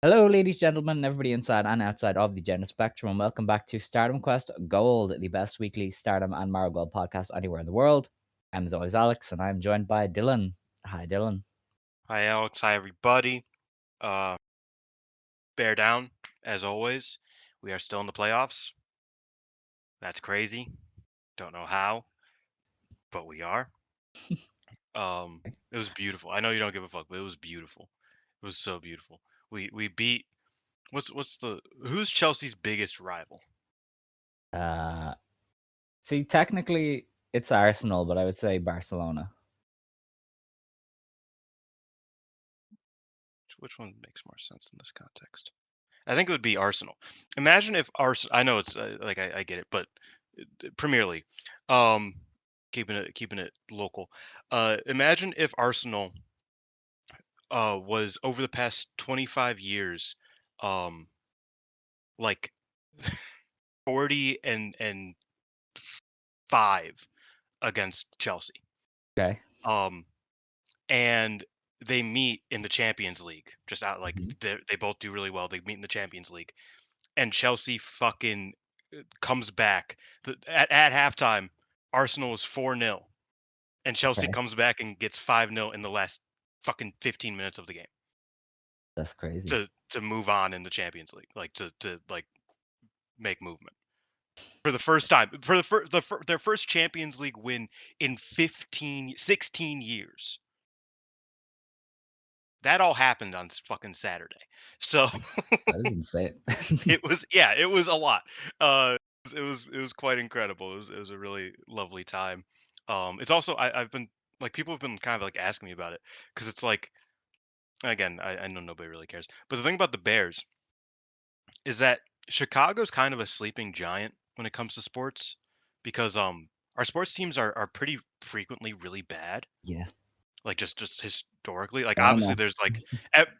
Hello, ladies, gentlemen, everybody inside and outside of the gender spectrum, and welcome back to Stardom Quest Gold, the best weekly Stardom and Marigold podcast anywhere in the world. I'm as always Alex, and I'm joined by Dylan. Hi, Dylan. Hi, Alex. Hi, everybody. Uh, bear down, as always. We are still in the playoffs. That's crazy. Don't know how, but we are. It was beautiful. I know you don't give a fuck, but it was beautiful. It was so beautiful. We beat. Who's Chelsea's biggest rival? Uh, See, technically it's Arsenal, but I would say Barcelona. Which one makes more sense in this context? I think it would be Arsenal. Imagine if Arsenal. I know it's I get it, but Premier League. Um, keeping it local. Imagine if Arsenal was over the past 25 years, um, like 40 and 5 against Chelsea. Okay. Um, and they meet in the Champions League. Just out like Mhm. they both do really well. They meet in the Champions League, and Chelsea fucking comes back. At halftime, Arsenal is 4-0, and Chelsea Okay. comes back and gets 5-0 in the last fucking 15 minutes of the game That's crazy. to move on in the Champions League, like to like make movement for the first time for their first Champions League win in 16 years. That all happened on fucking Saturday. So That is insane. it was a lot. It was quite incredible. It was a really lovely time. It's also I've been like people have been kind of like asking me about it because it's like again I know nobody really cares, but the thing about the Bears is that Chicago's kind of a sleeping giant when it comes to sports because our sports teams are pretty frequently really bad. Yeah. Like just historically, like Yeah, I obviously know. there's like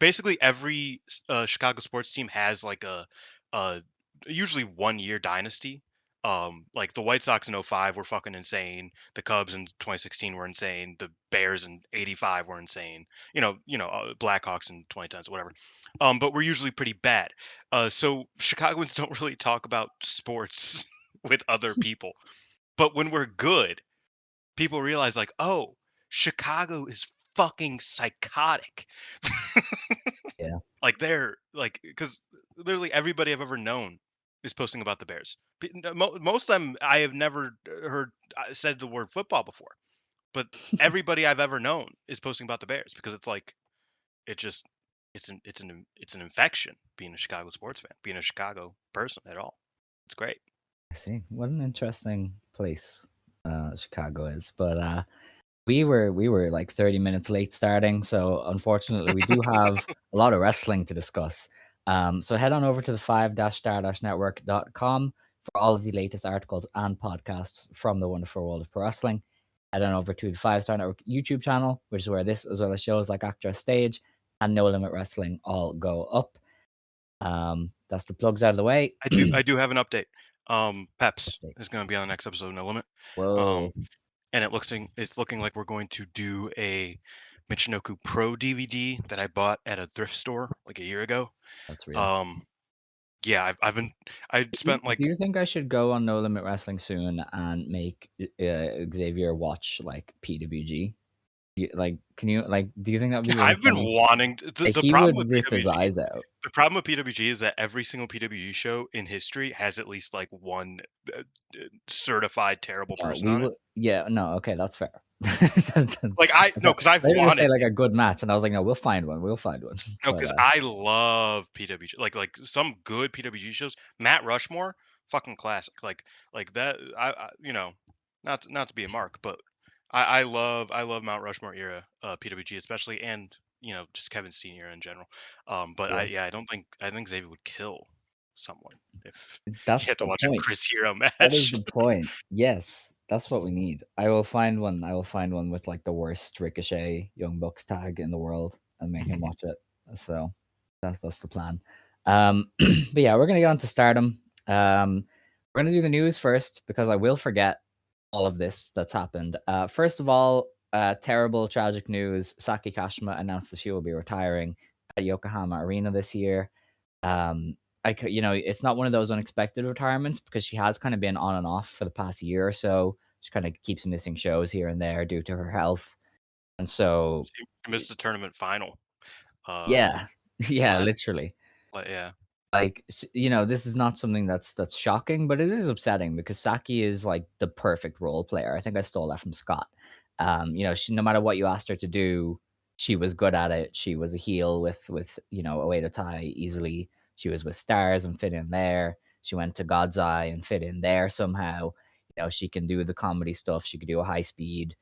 basically every Chicago sports team has like a usually 1 year dynasty. Like the White Sox in '05 were fucking insane. The Cubs in 2016 were insane. The Bears in '85 were insane. Blackhawks in 2010s, whatever. But we're usually pretty bad. So Chicagoans don't really talk about sports with other people. But when we're good, people realize like, oh, Chicago is fucking psychotic. Yeah. Like they're like because literally everybody I've ever known is posting about the Bears. Most of them I have never heard said the word football before, but everybody I've ever known is posting about the Bears because it's like it just it's an infection being a Chicago sports fan, being a Chicago person at all. It's great. I see. What an interesting place Chicago is. But we were like 30 minutes late starting, so unfortunately we do have a lot of wrestling to discuss. So head on over to the 5-star-network.com for all of the latest articles and podcasts from the wonderful world of pro wrestling. Head on over to the 5-Star Network YouTube channel, which is where this, as well as shows like Actress Stage and No Limit Wrestling, all go up. That's the plugs out of the way. I do have an update. Peps Update. is going to be on the next episode of No Limit. Um, Whoa, and it's looking like we're going to do a Michinoku Pro DVD that I bought at a thrift store like a year ago. that's real. Um, yeah, I spent Do like you think I should go on No Limit Wrestling soon and make Xavier watch like PWG? Can you like? Do you think that would be really I've been funny? wanting Like, the he problem would with rip his PWG. eyes out. The problem with PWG is that every single PWG show in history has at least like one certified terrible No, person we on it. will. Yeah, no, okay, that's fair. Like I I no, thought because I've you were gonna say wanted like to. a good match, and I was like, no, we'll find one. We'll find one. No, But because I love PWG. Like some good PWG shows. Matt Rushmore, fucking classic. Like that. Not to be a mark, but I love Mount Rushmore era PWG especially, and just Kevin Senior in general. But yeah, I think Xavier would kill someone if he that's had to the watch a point. Chris Hero That is match. the point. Yes, that's what we need. I will find one. I will find one with like the worst Ricochet Young Bucks tag in the world and make him watch it. So that's the plan. But yeah, we're gonna get on to Stardom. We're gonna do the news first because I will forget all of this that's happened. First of all, terrible, tragic news. Saki Kashima announced that she will be retiring at Yokohama Arena this year. It's not one of those unexpected retirements because she has kind of been on and off for the past year or so. She kind of keeps missing shows here and there due to her health. And so, She missed the tournament final, uh, yeah, yeah, last literally. yeah. This is not something that's shocking, but it is upsetting because Saki is like the perfect role player. I think I stole that from Scott. She, no matter what you asked her to do, she was good at it. She was a heel with Oedo Tai easily. She was with Stars and fit in there. She went to God's Eye and fit in there somehow. She can do the comedy stuff. She could do a high speed,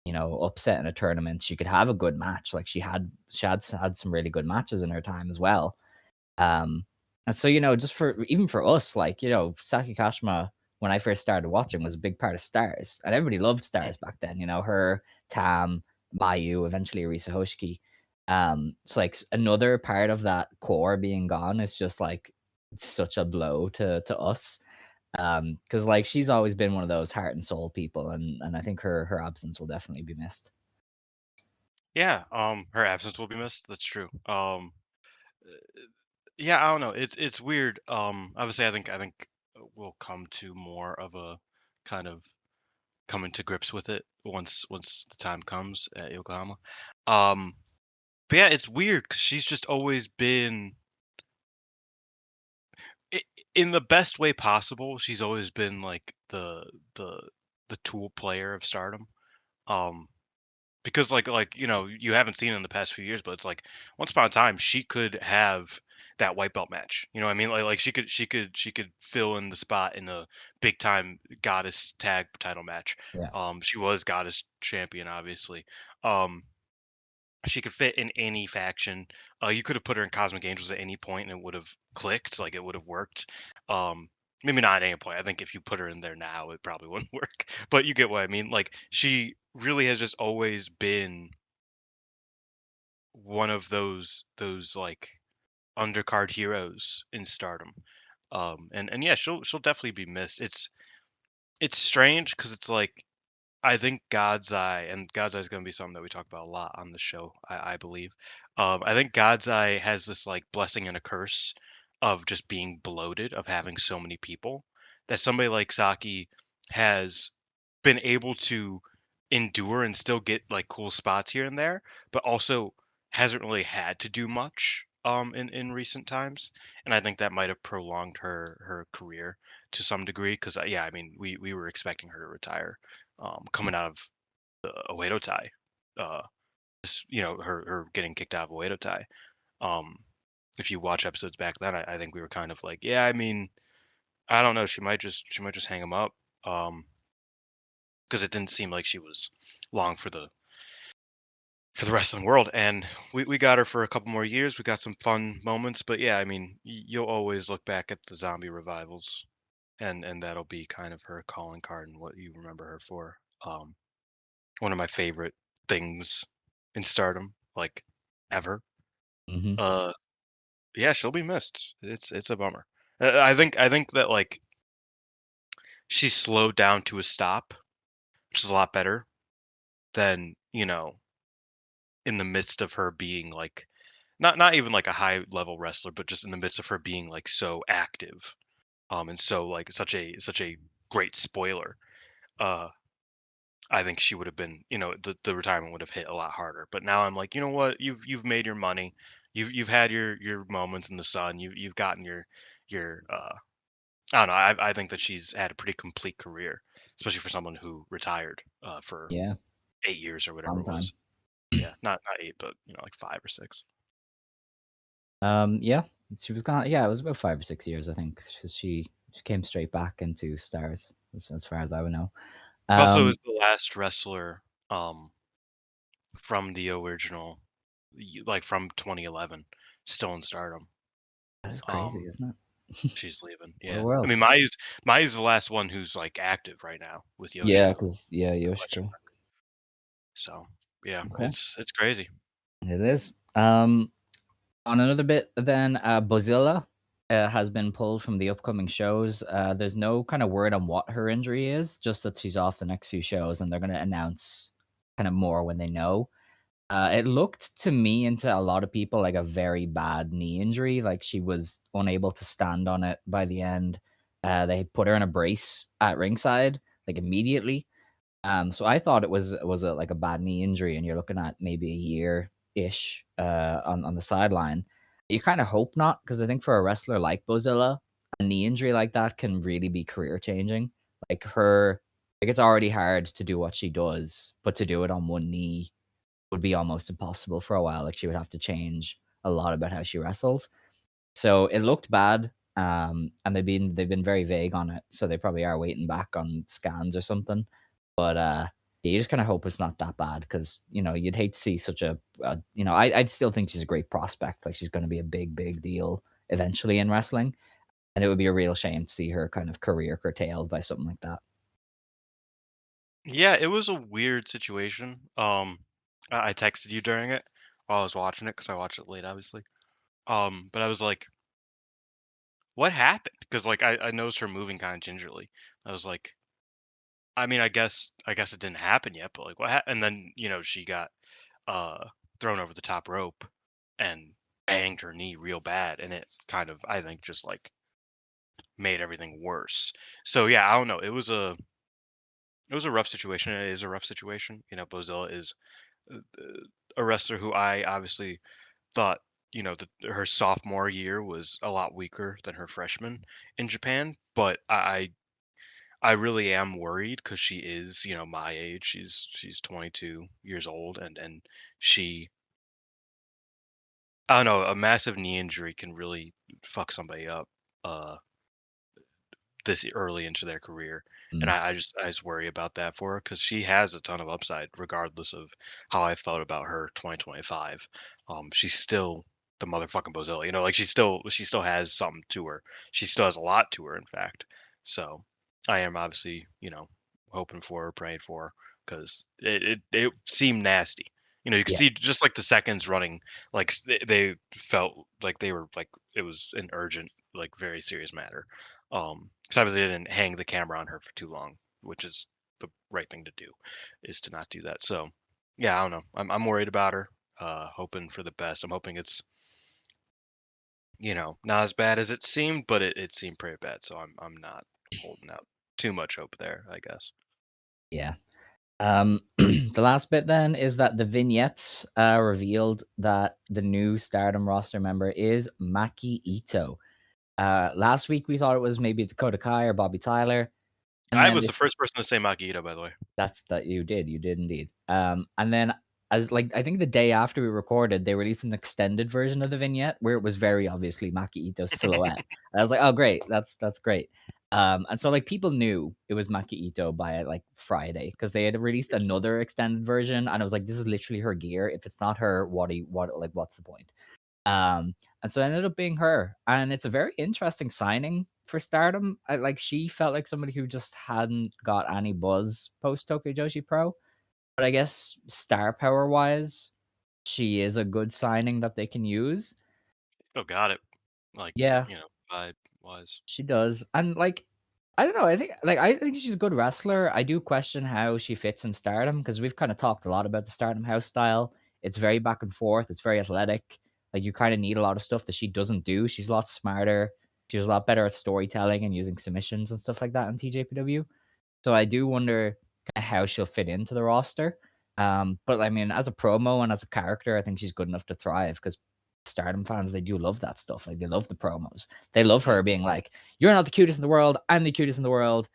upset in a tournament. She could have a good match. Like she had some really good matches in her time as well. Um, and so, just for even for us, like, Saki Kashima, when I first started watching, was a big part of Stars. And everybody loved Mm. Stars back then, her, Tam, Mayu, eventually Arisa Hoshiki. It's like another part of that core being gone is just like it's such a blow to us. Because like she's always been one of those heart and soul people, and I think her absence will definitely be missed. Yeah, her absence will be missed, that's true. Yeah, I don't know, it's weird, obviously, I think we'll come to more of a kind of coming to grips with it once the time comes at Yokohama. Um, but yeah, it's weird because she's just always been I in the best way possible, she's always been, like, the the tool player of Stardom, um, because, you haven't seen it in the past few years, but it's like, once upon a time, she could have that white belt match, you know what I mean? Like, she could fill in the spot in a big time goddess tag title match. Yeah, She was goddess champion, obviously. Um she could fit in any faction. You could have put her in Cosmic Angels at any point and it would have clicked, like it would have worked. Um, maybe not at any point. I think if you put her in there now, it probably wouldn't work. But you get what I mean. Like she really has just always been one of those like undercard heroes in Stardom. And yeah, she'll definitely be missed. It's strange because it's like I think God's Eye, and God's Eye is going to be something that we talk about a lot on the show, I believe. I think God's Eye has this like blessing and a curse of just being bloated, of having so many people that somebody like Saki has been able to endure and still get like cool spots here and there, but also hasn't really had to do much in recent times. And I think that might have prolonged her career to some degree because yeah, I mean we were expecting her to retire coming out of Oedo Tai. Uh, her getting kicked out of Oedo Tai. Um, if you watch episodes back then, I think we were kind of like, yeah, I mean, I don't know, she might just hang him up. Because it didn't seem like she was long for the wrestling world. And we got her for a couple more years. We got some fun moments, but yeah, I mean, you'll always look back at the zombie revivals, and that'll be kind of her calling card and what you remember her for. One of my favorite things in Stardom, like ever. hmm Uh, yeah, she'll be missed. It's a bummer. I think that like she's slowed down to a stop, which is a lot better than in the midst of her being like not even like a high level wrestler, but just in the midst of her being like so active, and so like such a great spoiler. Uh, I think she would have been, the retirement would have hit a lot harder. But now I'm like, you know what? You've made your money. You've had your moments in the sun. You've gotten your I don't know. I think that she's had a pretty complete career, especially for someone who retired for yeah, 8 years or whatever long it time. was. Yeah, not eight, but like 5 or 6. Yeah, she was gone. Yeah, it was about 5 or 6 years, I think. She came straight back into Stars, as far as I would know. She also is Um, the last wrestler from the original, like from 2011, still in Stardom. that is crazy, Um, isn't it? she's leaving. What a Yeah, I world. mean Mayu's the last one who's like active right now with Yeah, Yoshiko. because yeah, Question Yoshiko. mark. So yeah, Okay, it's crazy. it is. On another bit, then Bozilla has been pulled from the upcoming shows. There's no kind of word on what her injury is, just that she's off the next few shows, and they're going to announce kind of more when they know. It looked to me and to a lot of people like a very bad knee injury. Like she was unable to stand on it by the end. They put her in a brace at ringside like immediately. So I thought it was like a bad knee injury, and you're looking at maybe a year ish on the sideline. You kind of hope not, because I think for a wrestler like Bozilla, a knee injury like that can really be career changing. Like like it's already hard to do what she does, but to do it on one knee would be almost impossible for a while. Like she would have to change a lot about how she wrestles. So it looked bad. And they've been very vague on it. So they probably are waiting back on scans or something. But yeah, you just kind of hope it's not that bad, because you'd hate to see such I'd still think she's a great prospect. Like she's going to be a big, big deal eventually in wrestling, and it would be a real shame to see her kind of career curtailed by something like that. Yeah, it was a weird situation. I texted you during it while I was watching it because I watched it late, obviously. But I was like, "What happened?" Because like I noticed her moving kind of gingerly. I was like, I mean, I guess it didn't happen yet, but like and then she got uh thrown over the top rope and banged her knee real bad, and it kind of, I think, just like made everything worse. So yeah, I don't know. It was a rough situation. It is a rough situation. Bozilla is a wrestler who I obviously thought, that her sophomore year was a lot weaker than her freshman in Japan. But I really am worried because she is, my age. She's 22 years old, and she, I don't know, a massive knee injury can really fuck somebody up. Uh, this early into their career. And Mm, I just worry about that for her because she has a ton of upside, regardless of how I felt about her 2025. She's still the motherfucking Bozilla, like she still has something to her. She still has a lot to her, in fact. So I am obviously, hoping for her, praying for her, because it seemed nasty. You could yeah, see just like the seconds running, like they felt like they were like it was an urgent, like very serious matter. 'Cause obviously they didn't hang the camera on her for too long, which is the right thing to do, is to not do that. So, yeah, I don't know. I'm worried about her. Hoping for the best. I'm hoping it's not as bad as it seemed, but it seemed pretty bad. So I'm not holding out too much hope there, I guess. yeah. The last bit then is that the vignettes revealed that the new Stardom roster member is Maki Itoh. Last week we thought it was maybe Dakota Kai or Bobby Tyler, and I then was the first person to say Maki Itoh, by the way. that you did indeed. And then as like I think the day after we recorded, they released an extended version of the vignette where it was very obviously Maki Ito's silhouette. And I was like, oh great, that's great. And so like people knew it was Maki Itoh by like Friday, because they had released another extended version, and I was like, this is literally her gear. If it's not her, what's the point? And so it ended up being her, and it's a very interesting signing for Stardom. Like she felt like somebody who just hadn't got any buzz post Tokyo Joshi Pro, but I guess star power wise, she is a good signing that they can use. Oh, got it. Like, Yeah, vibe wise. she does. And like I don't know, I think she's a good wrestler. I do question how she fits in Stardom, because we've kind of talked a lot about the Stardom house style. It's very back and forth, it's very athletic. Like you kind of need a lot of stuff that she doesn't do. She's a lot smarter. She's a lot better at storytelling and using submissions and stuff like that in TJPW. So I do wonder kinda how she'll fit into the roster. But I mean, as a promo and as a character, I think she's good enough to thrive, because Stardom fans, they do love that stuff. Like they love the promos. They love Mm. her being like, "You're not the cutest in the world. I'm the cutest in the world.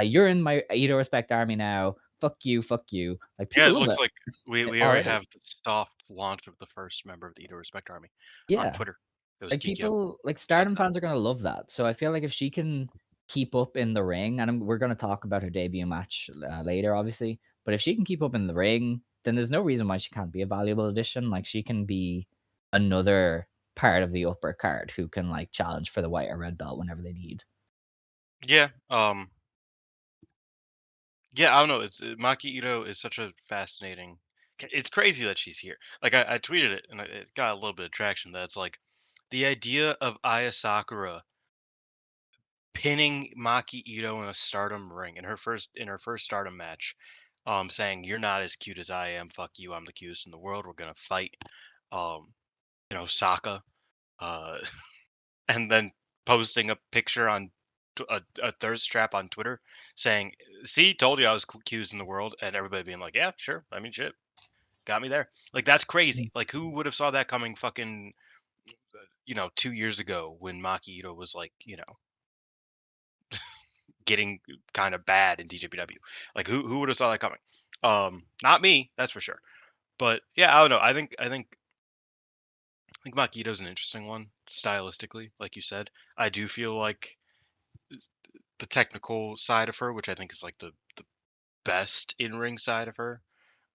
You're in my Edo Respect army now. Fuck you, fuck you." Like Yeah, people it love looks it like we already already. have the soft launch of the first member of the Edo Respect Army on Yeah. Twitter. It was Like Kikyo. people like Shout Stardom out. fans are gonna love that. So I feel like if she can keep up in the ring, and we're gonna talk about her debut match later, obviously. But if she can keep up in the ring, then there's no reason why she can't be a valuable addition. Like she can be another part of the upper card who can like challenge for the white or red belt whenever they need. Yeah. Yeah, I don't know. Maki Ito is such a fascinating. It's crazy that she's here. Like I tweeted it and it got a little bit of traction. That's like the idea of Aya Sakura pinning Maki Ito in a Stardom ring in her first Stardom match. saying you're not as cute as I am. Fuck you. I'm the cutest in the world. We're gonna fight. Um, Sokka. Uh, and then posting a picture on a thirst trap on Twitter saying, "See, told you I was cutest in the world," and everybody being like, "Yeah, sure. I mean, shit, got me there." Like that's Mm. crazy. Like who would have saw that coming? Fucking 2 years ago when Maki Itoh was like getting kind of bad in DJPW. Like who would have saw that coming? Not me, that's for sure. But yeah, I don't know. I think Maki Itoh's an interesting one stylistically, like you said. I do feel like the technical side of her, which I think is like the best in ring side of her,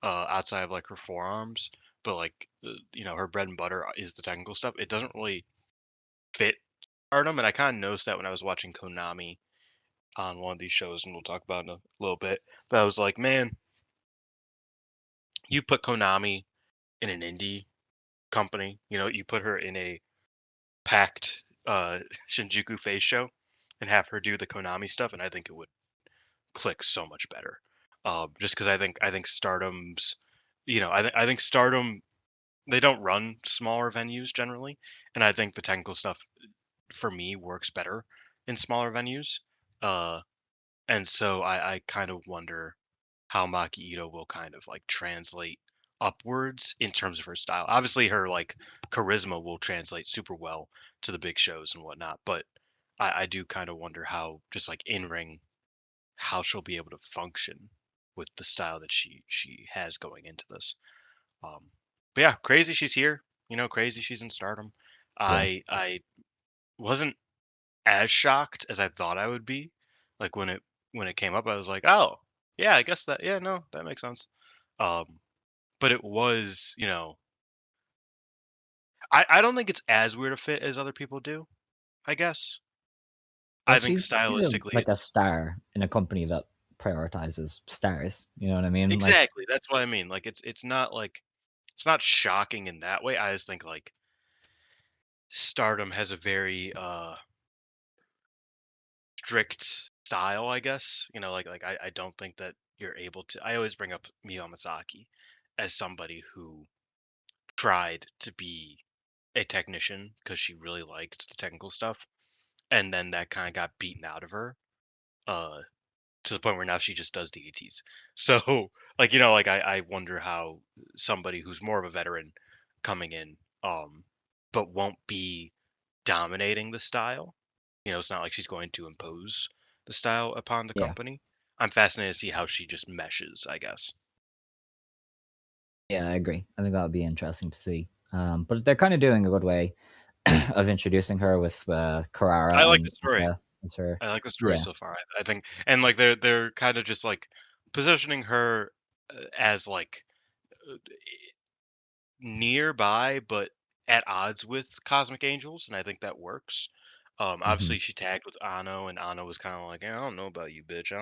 outside of like her forearms. But like her bread and butter is the technical stuff. It doesn't really fit Stardom, and I kind of noticed that when I was watching Konami on one of these shows, and we'll talk about it in a little bit. But I was like, man, you put Konami in an indie company, you put her in a packed Shinjuku face show, and have her do the Konami stuff, and I think it would click so much better. Just because I think Stardom's, I think Stardom, they don't run smaller venues generally, and I think the technical stuff for me works better in smaller venues. Uh, and so I kind of wonder how Maki Ito will kind of like translate upwards in terms of her style. Obviously, her like charisma will translate super well to the big shows and whatnot, but I do kind of wonder how just like in ring how she'll be able to function with the style that she has going into this. Um, but yeah, crazy she's here. Crazy she's in Stardom. Yeah. I wasn't as shocked as I thought I would be. Like when it came up, I was like, oh yeah, I guess that yeah no that makes sense. Um, but it was I don't think it's as weird a fit as other people do. I guess Well, I think she's stylistically like a it's star in a company that prioritizes stars. You know what I mean? Like, exactly that's what I mean. Like it's not like it's not shocking in that way. I just think like Stardom has a very strict style, I guess. Like I don't think that you're able to. I always bring up Miyo Masaki as somebody who tried to be a technician because she really liked the technical stuff, and then that kind of got beaten out of her. Uh, to the point where now she just does DATs. So, like I wonder how somebody who's more of a veteran coming in, but won't be dominating the style. It's not like she's going to impose the style upon the yeah, company. I'm fascinated to see how she just meshes, I guess. yeah, I agree. I think that would be interesting to see. But they're kind of doing a good way of introducing her with I Carrara like and the story. as her. I like the story Yeah, so far. I think, and like they're kind of just like positioning her as like uh, nearby, but at odds with Cosmic Angels, and I think that works. hmm Obviously, she tagged with Ano, and Ano was kind of like, "Yeah, I don't know about you, bitch.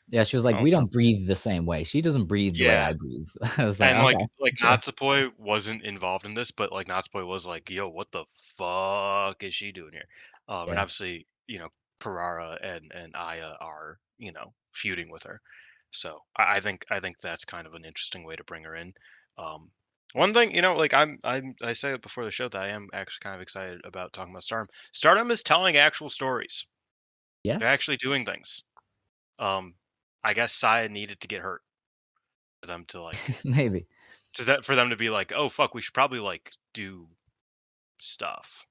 yeah. She was I like, don't "We know." don't breathe the same way. She doesn't breathe the way Yeah, I breathe." I was like, and like "Okay, like sure." Natsupoi wasn't involved in this, but like Natsupoi was like, "Yo, what the fuck is she doing here?" And Yeah, obviously, Carrara and Aya are feuding with her, so I think that's kind of an interesting way to bring her in. Um, One thing, like I said it before the show that I am actually kind of excited about talking about Stardom. Stardom is telling actual stories. yeah, They're actually doing things. Um, I guess Saya needed to get hurt for them to like maybe. for them to be like, "Oh fuck, we should probably like do stuff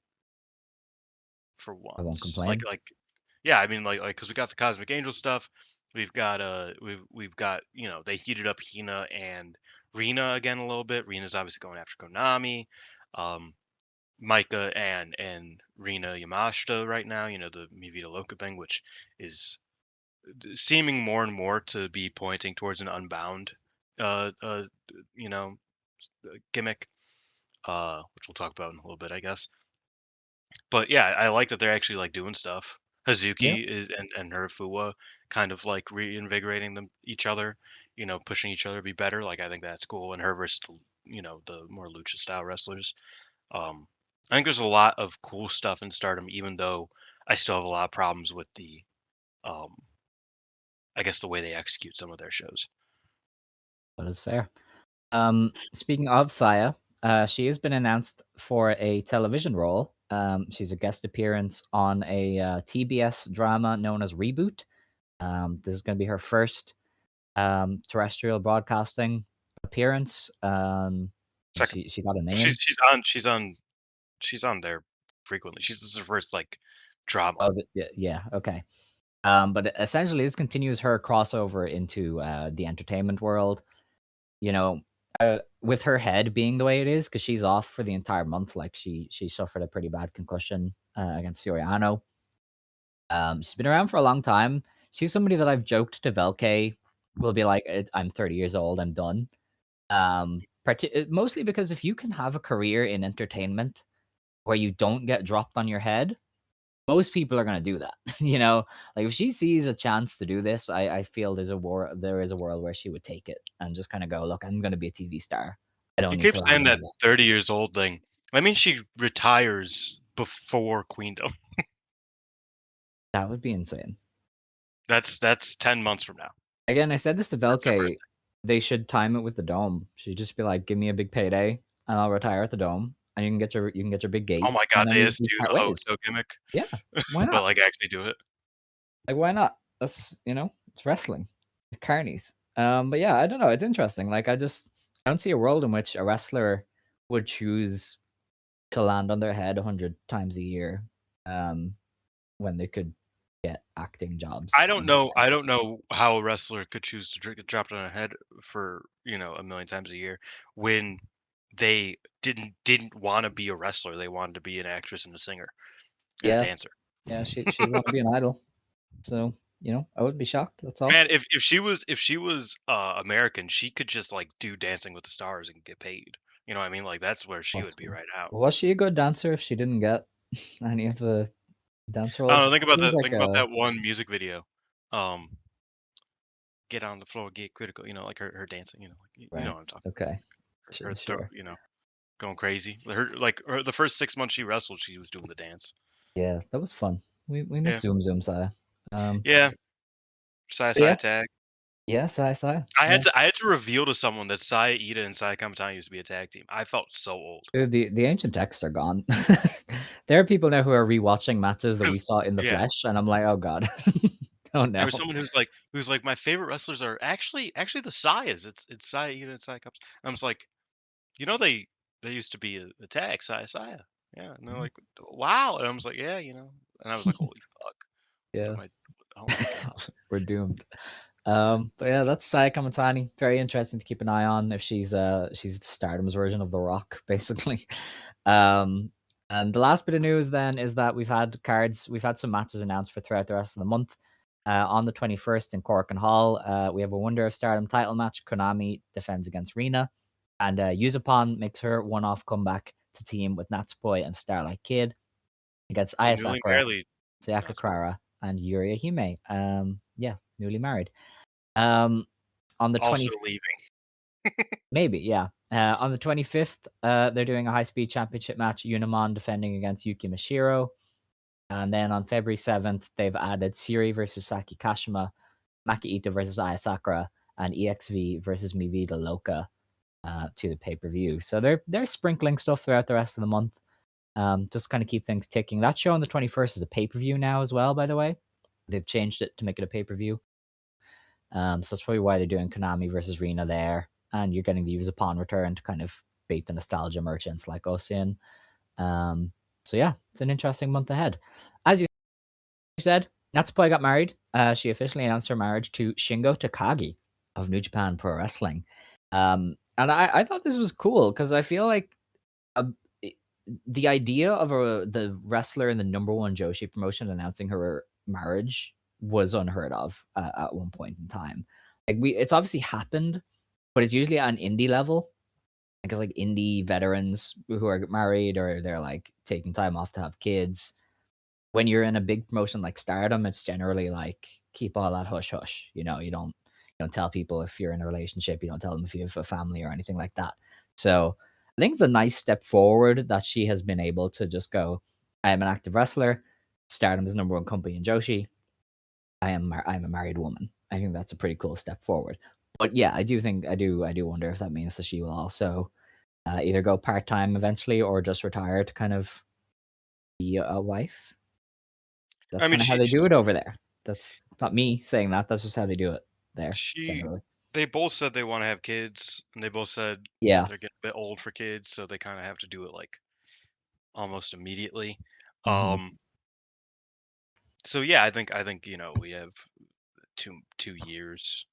for I won't once." Like complain. yeah, I mean because we got the Cosmic Angel stuff. We've got they heated up Hina and Rina again a little bit. Rina's obviously going after Konami. Um Micah and Rina Yamashita right now, the Mi Vida Loca thing, which is seeming more and more to be pointing towards an Unbound uh uh you know gimmick, which we'll talk about in a little bit, I guess. But yeah, I like that they're actually like doing stuff. Yeah, Hazuki is and her Fuwa kind of like reinvigorating them each other, pushing each other to be better. Like I think that's cool. And her versus the more lucha style wrestlers. Um, I think there's a lot of cool stuff in Stardom, even though I still have a lot of problems with the um I guess the way they execute some of their shows. That is fair. Speaking of Saya, she has been announced for a television role. She's a guest appearance on a TBS drama known as Reboot. This is going to be her first terrestrial broadcasting appearance. And Second, she got a she's name. she's on there frequently. She's This is her first like drama. Oh, yeah, yeah, okay. But essentially, this continues her crossover into the entertainment world. You know, with her head being the way it is, because she's off for the entire month. Like she suffered a pretty bad concussion against Soriano. She's been around for a long time. She's somebody that I've joked to Velke will be like, I'm 30 years old, I'm done. Mostly because if you can have a career in entertainment where you don't get dropped on your head, most people are going to do that. Like if she sees a chance to do this, I feel there is a world where she would take it and just kind of go, look, I'm going to be a TV star. I don't You need keep to land saying on my that back. 30 years old thing. I mean, she retires before Queendom. That would be insane. That's 10 months from now. Again, I said this to That's her Velke. birthday. They should time it with the dome. She'd just be like, give me a big payday and I'll retire at the dome. And you can get your big Oh gate. my And god, then they we just do part the ways. hoso gimmick, Yeah. Why but, not? like, actually do it. Like, why not? It's wrestling. It's carnies. But yeah, I don't know. It's interesting. Like, I don't see a world in which a wrestler would choose to land on their head 100 times a year, um, when they could get acting jobs. I don't know how a wrestler could choose to get dropped on a head for, a million times a year when they didn't wanna be a wrestler, they wanted to be an actress and a singer and a Yeah, dancer. yeah. She'd want to be an idol. So I would be shocked. That's all Man, if she was, American, she could just, like, do Dancing with the Stars and get paid. You know what I mean? Like, that's where she would be possible. right now. Was she a good dancer if she didn't get any of the dance I don't know, roles? It seems like think about that one music video. Um, "Get on the floor, get critical," like her dancing, like, you know right. what I'm talking Okay. about. Her throat, Sure. going crazy. The first 6 months she wrestled, she was doing the dance. Yeah, that was fun. We miss Yeah. Zoom Zoom Saya. Um, Yeah. Sai but Sai yeah, tag. yeah, Saya. Yeah. I had to reveal to someone that Saya Ida and Sai Kamitani used to be a tag team. I felt so old. Dude, the ancient texts are gone. There are people now who are rewatching matches that we 'Cause saw in the yeah. flesh, and I'm like, oh god, oh There no. was someone who's like, "My favorite wrestlers are actually the Sayas. It's Saya Ida and Saya Cups." I was like, they used to be a tag, Saya. Yeah, and they're like, "Wow," and I was like, "Yeah," and I was like, "Holy fuck, what Yeah, am I? Oh my god." we're doomed. But yeah, that's Saya Kamatani. Very interesting to keep an eye on if she's Stardom's version of The Rock, basically. Um, and the last bit of news then is that we've had some matches announced for throughout the rest of the month. On the 21st in Korakuen Hall, we have a Wonder of Stardom title match. Konami defends against Rina, and Yuzupon makes her one-off comeback to team with Natsupoi and Starlight Kid against The Aya newly Sakura, married Sayaka Natsupoi. Kara, and Yuria Hime. Yeah, newly married. Um, on the Also 20th, leaving. maybe, yeah. On the 25th, they're doing a high speed championship match. Unimon defending against Yuki Mashiro. And then on February 7th, they've added Siri versus Saki Kashima, Maki Itoh versus Aya Sakura, and EXV versus Mi Vida Loca to the pay per view. So they're sprinkling stuff throughout the rest of the month. Just kind of keep things ticking. That show on the 21st is a pay per view now as well, by the way. They've changed it to make it a pay per view. So that's probably why they're doing Konami versus Rina there. And you're getting the Use Upon return to kind of bait the nostalgia merchants like us in. So yeah, it's an interesting month ahead. As you said, Natsupoi got married. She officially announced her marriage to Shingo Takagi of New Japan Pro Wrestling. And I thought this was cool because I feel like uh, the idea of the wrestler in the number one Joshi promotion announcing her marriage was unheard of at one point in time. It's obviously happened, but it's usually at an indie level because like indie veterans who are married or they're like taking time off to have kids. When you're in a big promotion like Stardom, it's generally like keep all that hush hush. You don't tell people if you're in a relationship. You don't tell them if you have a family or anything like that. So I think it's a nice step forward that she has been able to just go. I am an active wrestler. Stardom is number one company in Joshi. I'm a married woman. I think that's a pretty cool step forward. But yeah, I do think I do wonder if that means that she will also either go part time eventually or just retire to kind of be a wife. That's I mean, kind of how they do it over there. That's not me saying that. That's just how they do it there she generally. they both said they want to have kids, and they both said Yeah. they're getting a bit old for kids, so they kind of have to do it like almost immediately. Hmm. Um, so yeah, I think we have two years.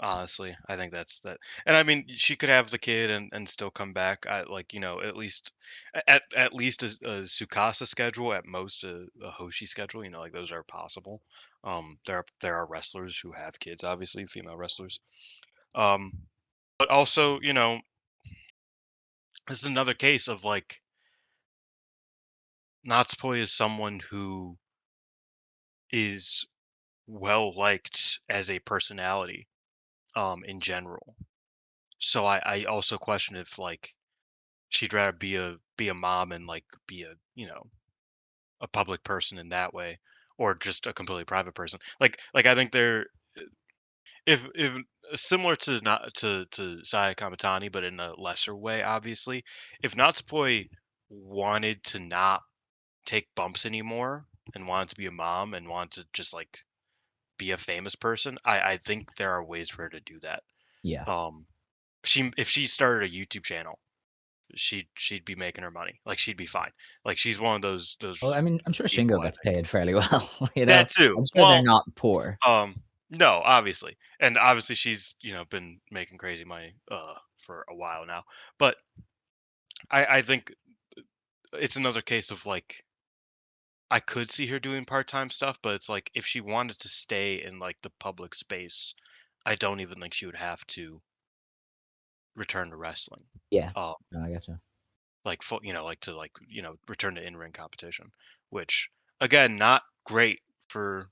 Honestly, I think that's that. And I mean, she could have the kid and still come back. I like, at least at least a Sukasa schedule, at most a Hoshi schedule. Like those are possible. There are wrestlers who have kids, obviously female wrestlers. Um, but also, this is another case of like Natsupoi is someone who is well liked as a personality, in general. So I also question if like she'd rather be a mom and like be a public person in that way, or just a completely private person. Like I think they're if similar to not to Saya Kamitani, but in a lesser way, obviously. If Natsupoi wanted to not take bumps anymore and wanted to be a mom and wanted to just like be a famous person, I think there are ways for her to do that. Yeah. Um, she if she started a YouTube channel, she'd be making her money. Like she'd be fine. Like she's one of Well, those I mean, I'm sure people, Shingo I gets think. paid fairly well. You know, That too. I'm sure they're Well, not poor. no, obviously. And obviously she's, been making crazy money for a while now. But I think it's another case of like I could see her doing part-time stuff, but it's like if she wanted to stay in like the public space, I don't even think she would have to return to wrestling. Yeah. Um No, I gotcha. like like to return to in-ring competition, which again, not great for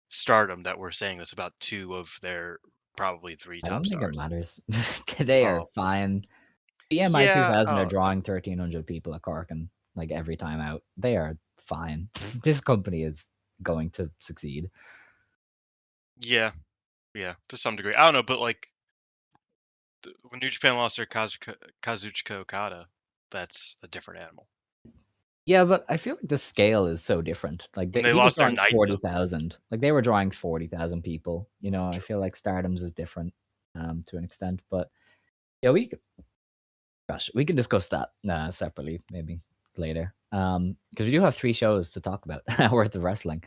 Stardom that we're saying this about two of their probably three I top don't think it stars. matters. They are Oh, fine. BMI yeah, 2000 are drawing 1,300 people at Cork and like every time out. They are fine. This company is going to succeed. yeah, yeah, to some degree. I don't know, but like when New Japan lost their Kazuchika Okada, that's a different animal. Yeah, but I feel like the scale is so different. Like When they he was lost their drawing Naito, 40,000. Like they were drawing 40,000 people. I true. feel like Stardom's is different to an extent. But yeah, gosh, we can discuss that separately, maybe later. Because we do have 3 shows to talk about worth of wrestling.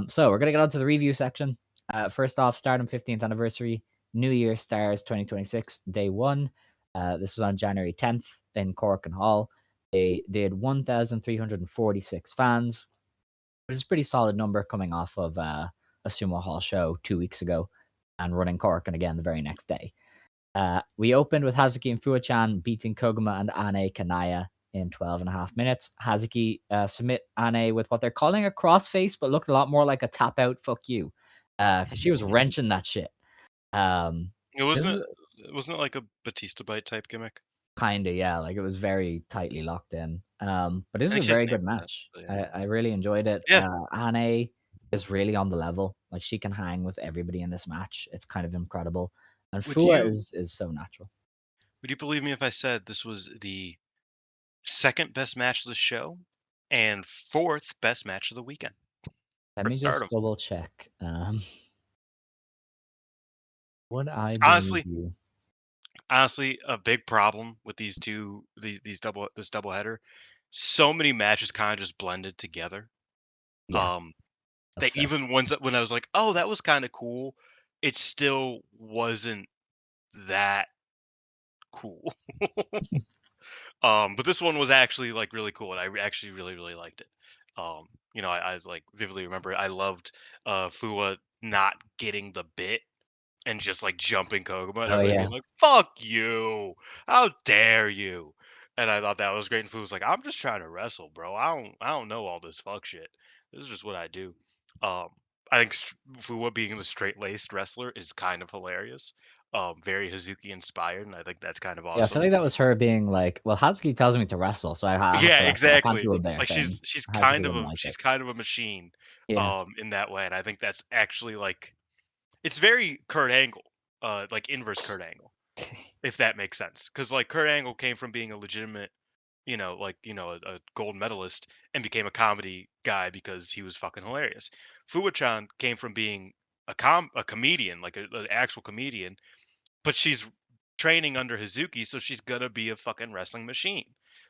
So we're gonna get on to the review section. First off, Stardom 15th anniversary, New Year Stars 2026, day one. This was on January 10th in Korakuen Hall. They did 1,346 fans, which is a pretty solid number coming off of a Sumo Hall show 2 weeks ago and running Korakuen again the very next day. We opened with Hazuki and Fuwa-chan beating Koguma and Ane Kanaya in 12 and a half minutes. Hazuki submit Ane with what they're calling a crossface, but looked a lot more like a tap out fuck you. Because she was wrenching that shit. It This wasn't is it wasn't it like a Batista bite type gimmick. kind of, yeah, like it was very tightly locked in. But this I is a think she has very a name good for that. match. But yeah, I really enjoyed it. yeah. Ane is really on the level. Like she can hang with everybody in this match. It's kind of incredible. And Would Fua you is so natural. would you believe me if I said this was the second best match of the show and fourth best match of the weekend Let for me just Stardom? double check. Would I believe Honestly, you? honestly, a big problem with this double header. So many matches kind of just blended together. Yeah, Um, that's that fair. even ones that when I was like, oh, that was kind of cool, it still wasn't that cool. But this one was actually like really cool, and actually really liked it. I like vividly remember I loved Fua not getting the bit and just like jumping Koguma and Oh everybody yeah, being like, "Fuck you! How dare you!" And I thought that was great. And Fu was like, "I'm just trying to wrestle, bro. I don't know all this fuck shit. This is just what I do." Um, I think Fua being the straight laced wrestler is kind of hilarious. Very Hazuki inspired, and I think that's kind of yeah. I feel awesome. like that was her being like, "Well, Hatsuki tells me to wrestle, so I have Yeah, to wrestle. I can't exactly. do a bare Like thing." she's Hatsuki kind of wouldn't a like it. she's kind of a machine, Yeah, in that way, and I think that's actually like it's very Kurt Angle, like inverse Kurt Angle, if that makes sense. Because like Kurt Angle came from being a legitimate, like a gold medalist and became a comedy guy because he was fucking hilarious. Fuwa-chan came from being a comedian, like an actual comedian, but she's training under Hazuki, so she's gonna be a fucking wrestling machine.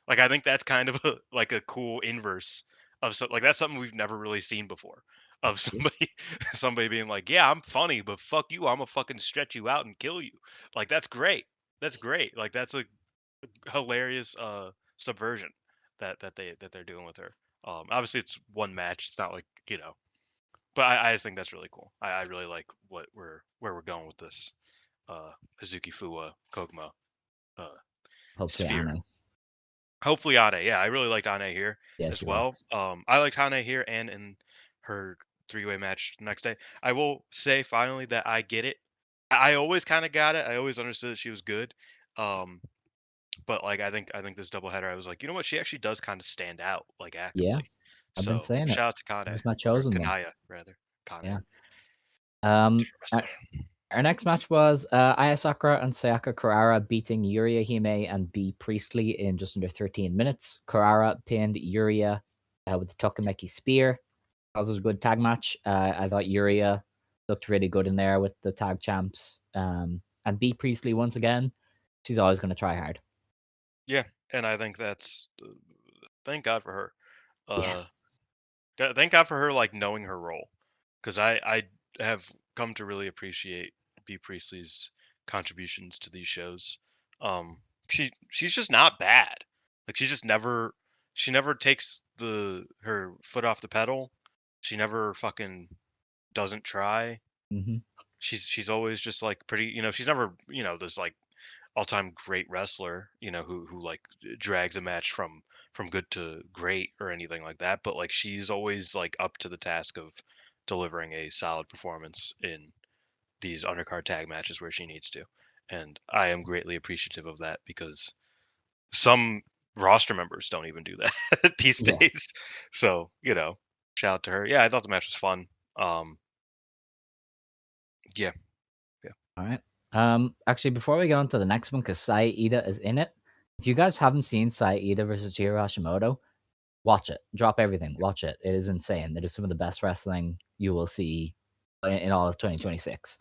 Like I think that's kind of a like a cool inverse of like that's something we've never really seen before. Of That's true. somebody somebody being like, "Yeah, I'm funny, but fuck you, I'm gonna fucking stretch you out and kill you." Like that's great. That's great. Like that's a hilarious subversion that they're doing with her. Obviously it's one match. It's not like, but I just think that's really cool. I really like where we're going with this Hazuki Fuwa Koguma uh, Hopefully, sphere. Anna. Hopefully Ane. Yeah, I really liked Ane here Yeah, as she well. rocks. I liked Ane here and in her three-way match the next day. I will say finally that I get it. I always kind of got it. I always understood that she was good. Um, but like I think this doubleheader, I was like, you know what? She actually does kind of stand out like Yeah, actively. I've been So saying it. shout out to She Kane was my or chosen one. Kanaya rather. Kane, Yeah. Um, different our, wrestler. our next match was Aya Sakura and Sayaka Kurara beating Yuria Hime and B Priestley in just under 13 minutes. Kurara pinned Yuria with the Tokameki Spear. That was a good tag match. I thought Yuria looked really good in there with the tag champs. And B Priestley once again, she's always going to try hard. Yeah, and I think that's thank God for her. Yeah, Uh, Thank God for her, like, knowing her role, because I have come to really appreciate B. Priestley's contributions to these shows. She's just not bad. Like, she never takes her foot off the pedal. She never fucking doesn't try. hmm She's always just, like, pretty she's never, this, like, all-time great wrestler, who like drags a match from good to great or anything like that, but like she's always like up to the task of delivering a solid performance in these undercard tag matches where she needs to. And I am greatly appreciative of that because some roster members don't even do that these yeah. days. So, shout out to her. Yeah, I thought the match was fun. Um yeah, yeah. All right. Actually, before we go on to the next one, because Sai Ida is in it, if you guys haven't seen Sai Ida versus Jiro Hashimoto, watch it. Drop everything. Watch it. It is insane. It is some of the best wrestling you will see in all of 2026.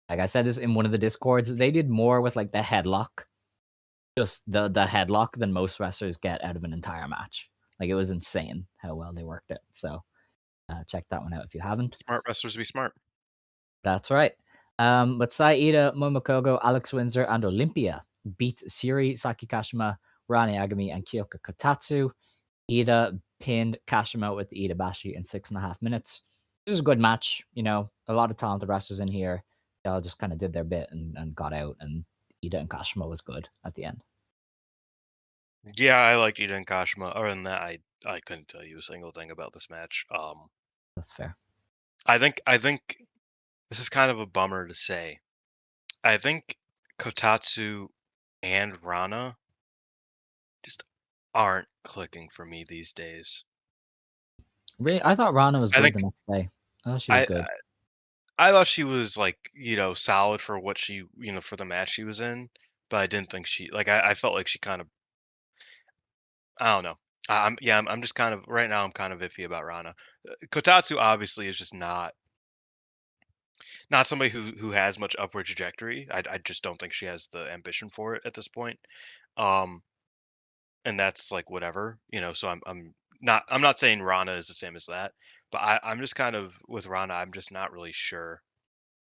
Like I said this in one of the discords, they did more with like the headlock, just the headlock than most wrestlers get out of an entire match. Like it was insane how well they worked it. So check that one out if you haven't. Smart wrestlers be smart. That's right. But Saida, Momokogo, Alex Windsor, and Olympia beat Siri, Saki Kashima, Rani Agami, and Kyoka Kotatsu. Ida pinned Kashima with the Ida Bashi in 6.5 minutes. This is a good match. A lot of talented wrestlers in here. They all just kind of did their bit and got out, and Ida and Kashima was good at the end. Yeah, I liked Ida and Kashima. Other than that, I couldn't tell you a single thing about this match. That's fair. I think this is kind of a bummer to say. I think Kotatsu and Rana just aren't clicking for me these days. Really, I thought Rana was I good think the next day. I thought she was I good. I thought she was like, solid for what she, for the match she was in, but I didn't think she like I felt like she kind of I don't know. I'm just kind of right now I'm kind of iffy about Rana. Kotatsu obviously is just not somebody who has much upward trajectory. I just don't think she has the ambition for it at this point. Um, and that's like whatever, So I'm not saying Rana is the same as that, but I'm just kind of with Rana. I'm just not really sure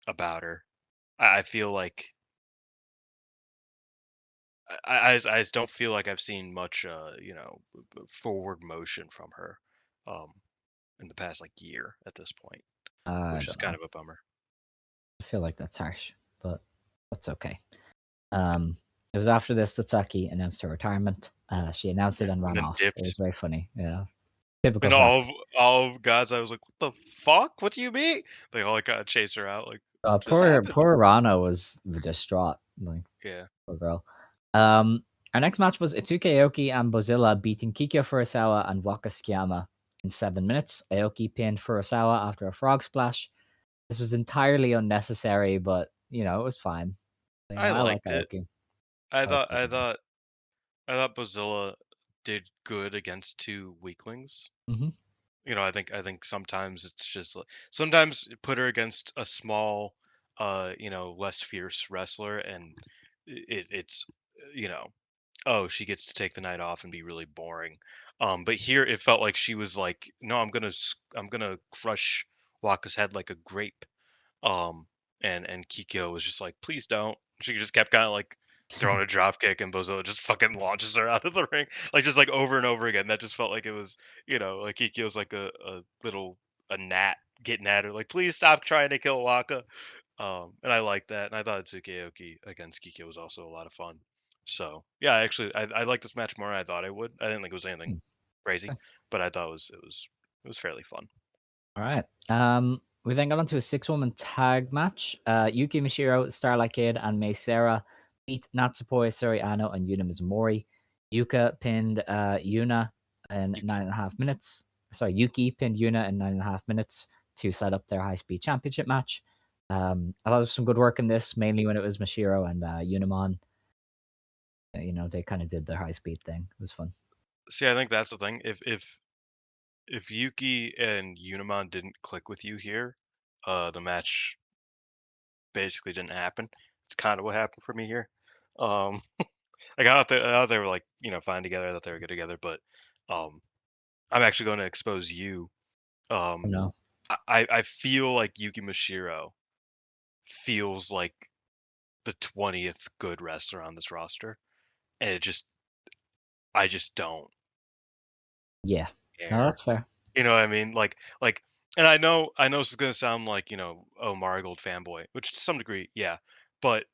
about her. I feel like I just don't feel like I've seen much forward motion from her um in the past like year at this point, I which is don't kind know. of a bummer. I feel like that's harsh, but that's okay. Um, it was after this that Saki announced her retirement. She announced it Yeah, and and ran then off. It was dipped. very funny. Yeah, typical And Saki. all of guys, I was like, "What the fuck? What do you mean?" They all like kind of chase her out, like, "What just happened?" Poor Rana was distraught. Like Yeah. poor girl. Um, our next match was Itsuki Aoki and Bozilla beating Kikyo Furusawa and Waka Tsukiyama in 7 minutes. Aoki pinned Furusawa after a frog splash. This was entirely unnecessary, but it was fine. I I like liked it. Aoki. I I like thought I Aoki. thought I thought Bozilla did good against two weaklings. Hmm. I think sometimes it's just sometimes put her against a small, less fierce wrestler, and it's you know, oh, she gets to take the night off and be really boring. But here it felt like she was like, no, I'm gonna crush Waka's head like a grape. Um, and Kikyo was just like, "Please don't." She just kept kinda, like, throwing a drop kick, and Bozo just fucking launches her out of the ring, like, just, like, over and over again. That just felt like it was, like Kikyo's like a gnat getting at her, like, "Please stop trying to kill Waka." And I like that, and I thought Tsukiyoki against Kikyo was also a lot of fun. So, yeah, actually, I like this match more than I thought I would. I didn't think it was anything crazy, but I thought it was fairly fun. All right. We then got onto a six-woman tag match. Yuki Mishiro, Starlight Kid, and Mei Seira beat Natsupoi, Soriano, and Yuna Mizumori. Yuka pinned Yuna in Yuki. 9.5 minutes. Sorry, Yuki pinned Yuna in 9.5 minutes to set up their high-speed championship match. I thought there was some good work in this, mainly when it was Mashiro and Unimon. They kind of did their high-speed thing. It was fun. See, I think that's the thing. If Yuki and Unimon didn't click with you here, the match basically didn't happen. It's kind of what happened for me here. Um, I thought they were like fine together. I thought they were good together, but um, I'm actually going to expose you. Oh, Um, no. I feel like Yuki Mashiro feels like the 20th good wrestler on this roster, and I just don't Yeah. No, care. that's fair. You know what I mean? Like, and I know this is gonna sound like oh, Marigold fanboy, which to some degree, yeah, but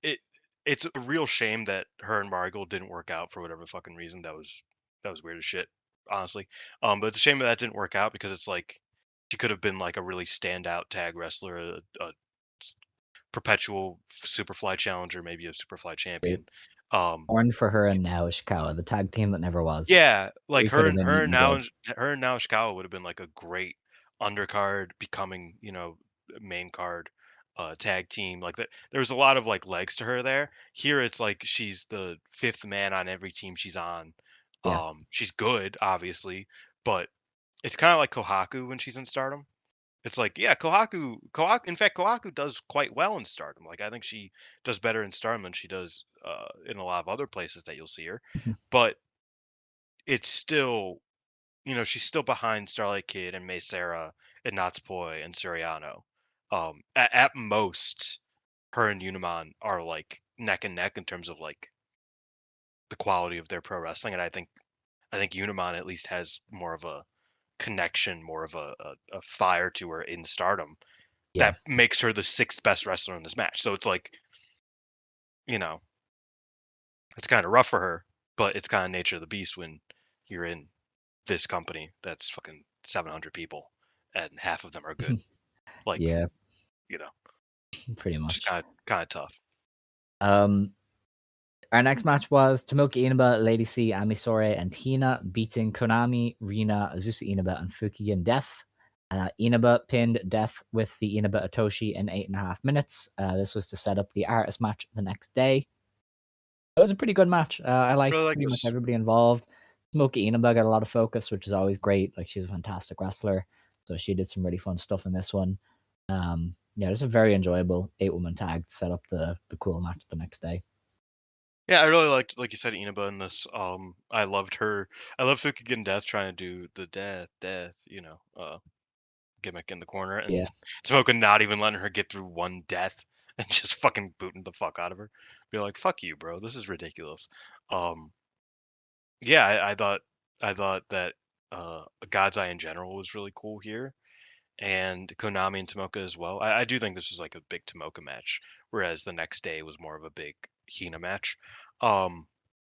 it it's a real shame that her and Marigold didn't work out for whatever fucking reason. That was weird as shit, honestly. But it's a shame that didn't work out because it's like she could have been like a really standout tag wrestler, a perpetual Superfly challenger, maybe a Superfly champion. Um, Born for her and now Ishikawa, the tag team that never was. Yeah, like We could have been eating good. her and now Ishikawa would have been like a great undercard becoming, main card tag team. Like that there was a lot of like legs to her there. Here it's like she's the fifth man on every team she's on. Yeah. She's good, obviously, but it's kind of like Kohaku when she's in Stardom. It's like, yeah, Kohaku in fact Kohaku does quite well in Stardom. Like I think she does better in Stardom than she does in a lot of other places that you'll see her. But it's still she's still behind Starlight Kid and Mei Sarah and Natsupoi and Suriano. At most, her and Unimon are like neck and neck in terms of like the quality of their pro wrestling, and I think Unimon at least has more of a connection, more of a fire to her in Stardom Yeah. that makes her the sixth best wrestler in this match. So it's like you know it's kind of rough for her, but it's kind of nature of the beast when you're in this company that's fucking 700 people and half of them are good. Like, Yeah, you know, pretty just much. kind of tough. Um, our next match was Tomoki Inaba, Lady C, Amisore, and Hina beating Konami, Rina, Azusa Inaba, and Fukigen Death. Inaba pinned Death with the Inaba Atoshi in 8.5 minutes. This was to set up the artist match the next day. It was a pretty good match. I Really like like pretty much this. everybody involved. Tomoki Inaba got a lot of focus, which is always great. Like she's a fantastic wrestler, so she did some really fun stuff in this one. Yeah, it's a very enjoyable 8-woman tag to set up the cool match the next day. Yeah, I really liked, like you said, Inaba in this. I loved her. I love Fukigen Death trying to do the death, gimmick in the corner, and Yeah, Smoking not even letting her get through one death and just fucking booting the fuck out of her. Be like, fuck you, bro. This is ridiculous. Um, yeah, I thought that God's Eye in general was really cool here. And Konami and Tomoka as well. I do think this was like a big Tomoka match, whereas the next day was more of a big Hina match. Um,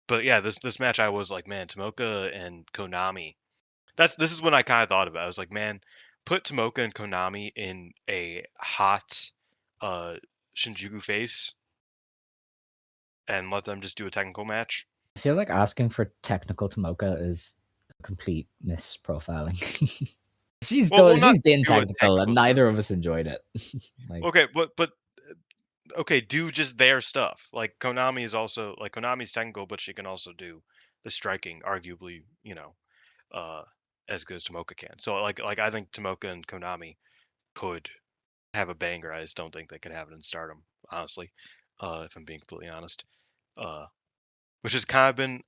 but yeah, this match I was like, man, Tomoka and Konami. This is when I kind of thought about it. I was like, man, put Tomoka and Konami in a hot uh Shinjuku face and let them just do a technical match. I feel like asking for technical Tomoka is a complete misprofiling. Not she's been do a technical, and technical stuff. neither of us enjoyed it. Like, Okay, but okay, do just their stuff. Like Konami is also like Konami's technical, but she can also do the striking, arguably, uh, as good as Tomoka can. So like I think Tomoka and Konami could have a banger. I just don't think they could have it in Stardom, honestly. If I'm being completely honest, uh, which has kind of been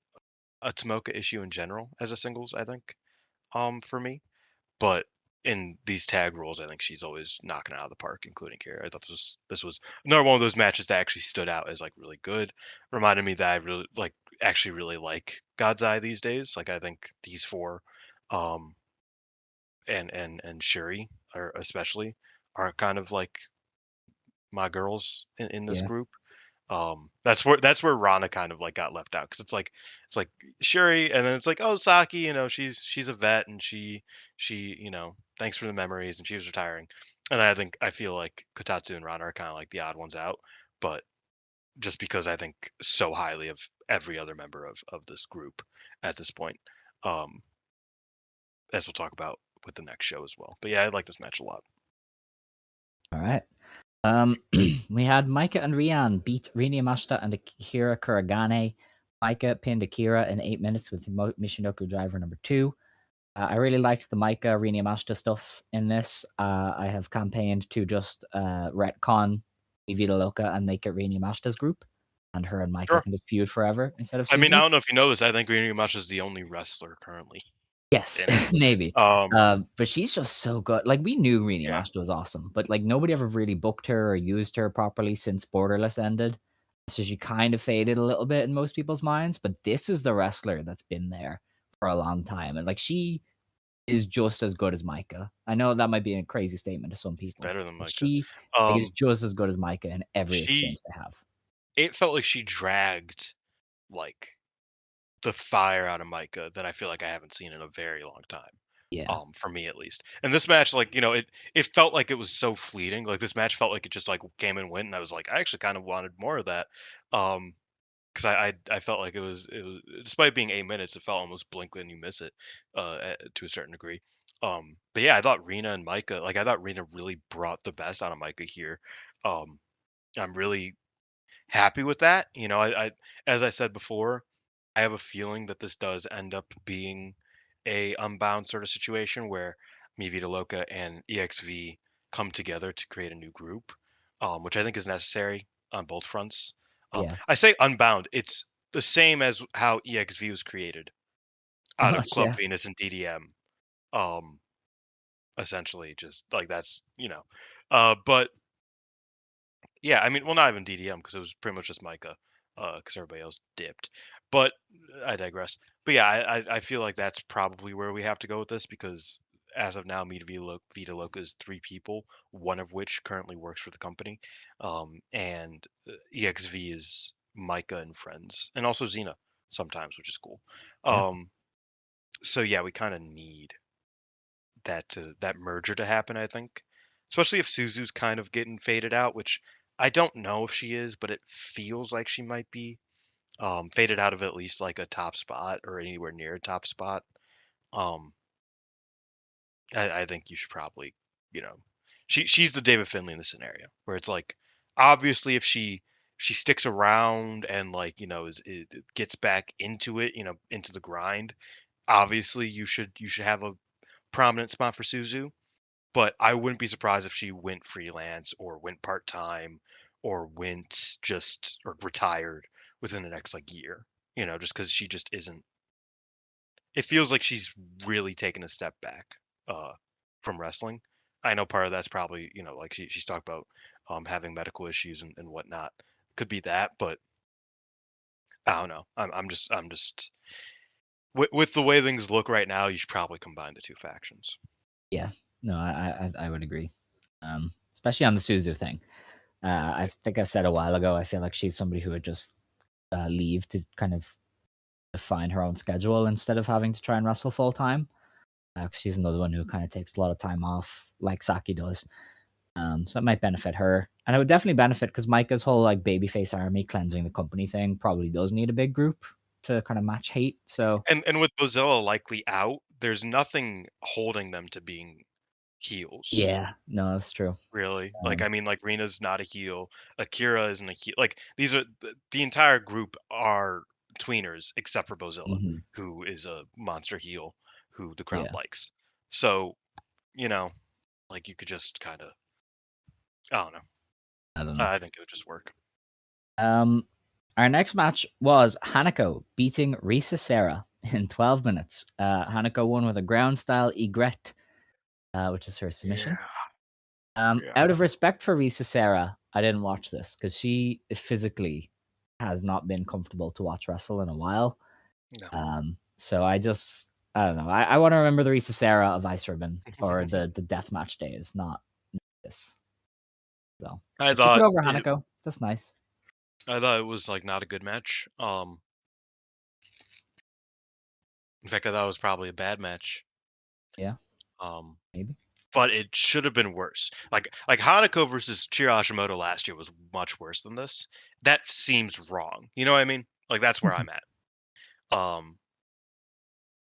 a Tomoka issue in general as a singles, I think. For me, but in these tag rules, I think she's always knocking it out of the park, including here. I thought this was another one of those matches that actually stood out as like really good. Reminded me that I really actually really like God's Eye these days. Like I think these four, um, and Shuri are especially are kind of like my girls in this yeah, group. That's where Rana kind of like got left out because it's like Shuri, and then it's like, oh, Saki, she's a vet, and she thanks for the memories, and she was retiring. And I feel like Kotatsu and Rana are kind of like the odd ones out, but just because I think so highly of every other member of this group at this point, um, as we'll talk about with the next show as well. But yeah, I like this match a lot. all right. We had Micah and Rian beat Rina Yamashita and Akira Kuragane. Micah pinned Akira in 8 minutes with Michinoku Driver number 2. I really liked the Micah Rina Yamashita stuff in this. I have campaigned to just retcon Vita Loca and make it Rina Yamashita's group, and her and Micah Sure. can just feud forever instead of I mean, I Suzu. don't know if you know this. I think Rina Yamacha is the only wrestler currently Yes, in it. maybe. Um, But she's just so good. Like, we knew Rina yeah, Yamashita was awesome, but like nobody ever really booked her or used her properly since Borderless ended. So she kind of faded a little bit in most people's minds. But this is the wrestler that's been there for a long time, and like she is just as good as Micah. I know that might be a crazy statement to some it's people, better than but Micah. she like is Um, just as good as Micah in every she exchange they have. it felt like she dragged like the fire out of Micah that I feel like I haven't seen in a very long time. Yeah. For me at least. And this match, like, it felt like it was so fleeting. Like this match felt like it just like came and went, and I was like, I actually kind of wanted more of that. Um, because I felt like it was despite being 8 minutes, it felt almost blink and you miss it, to a certain degree. But yeah, I thought Rena and Micah, like I thought Rena really brought the best out of Micah here. Um, I'm really happy with that. As I said before, I have a feeling that this does end up being a Unbound sort of situation where Mi Vida Loca and EXV come together to create a new group, which I think is necessary on both fronts. Yeah. I say Unbound, it's the same as how EXV was created Pretty out of much, Club yeah. Venus and DDM. Um, Essentially, just like but yeah, I mean, well, not even DDM because it was pretty much just Micah, because everybody else dipped. But I digress. But yeah, I feel like that's probably where we have to go with this because as of now, Vita Loca is three people, one of which currently works for the company, and EXV is Micah and friends, and also Xena sometimes, which is cool. Yeah. Um, so yeah, we kind of need that merger to happen, I think. Especially if Suzu's kind of getting faded out, which I don't know if she is, but it feels like she might be faded out of at least like a top spot or anywhere near a top spot. Um, I think you should probably, you know, she's the David Finley in the scenario where it's like obviously if she sticks around and like it gets back into it, into the grind. Obviously, you should have a prominent spot for Suzu, but I wouldn't be surprised if she went freelance or went part time or went just or retired within the next like year. Just because she just isn't. It feels like she's really taken a step back uh, from wrestling. I know part of that's probably like she's talked about having medical issues and whatnot. Could be that, but I don't know. I'm just with the way things look right now. You should probably combine the two factions. Yeah. No, I would agree. Especially on the Suzu thing. I Yeah. think I said a while ago, I feel like she's somebody who would just leave to kind of define her own schedule instead of having to try and wrestle full time. 'Cause she's another one who kind of takes a lot of time off, like Saki does. So it might benefit her, and it would definitely benefit because Micah's whole like babyface army cleansing the company thing probably does need a big group to kind of match hate. So And with Bozella likely out, there's nothing holding them to being heels. Yeah, no, that's true. Really, like Um, I mean, like Rina's not a heel, Akira isn't a heel. Like these are the entire group are tweeners except for Bozilla, mhm, who is a monster heel who the crowd yeah, likes. So you know, like you could just kind of, I don't know. I don't know. I think it would just work. Um, our next match was Hanako beating Risa Serra in 12 minutes. Hanako won with a ground style egret, which is her submission. Yeah, yeah, Out of respect for Risa Serra, I didn't watch this because she physically has not been comfortable to watch wrestle in a while. no. So I don't know. I want to remember the Risa Serra of Ice Ribbon or the deathmatch days, not this. So I she put thought over it. Hanako. That's nice. I thought it was like not a good match. In fact, I thought it was probably a bad match. Yeah, Um, maybe. but it should have been worse. Like Hanako versus Chiro Hashimoto last year was much worse than this. That seems wrong. You know what I mean? Like that's where I'm at. Um,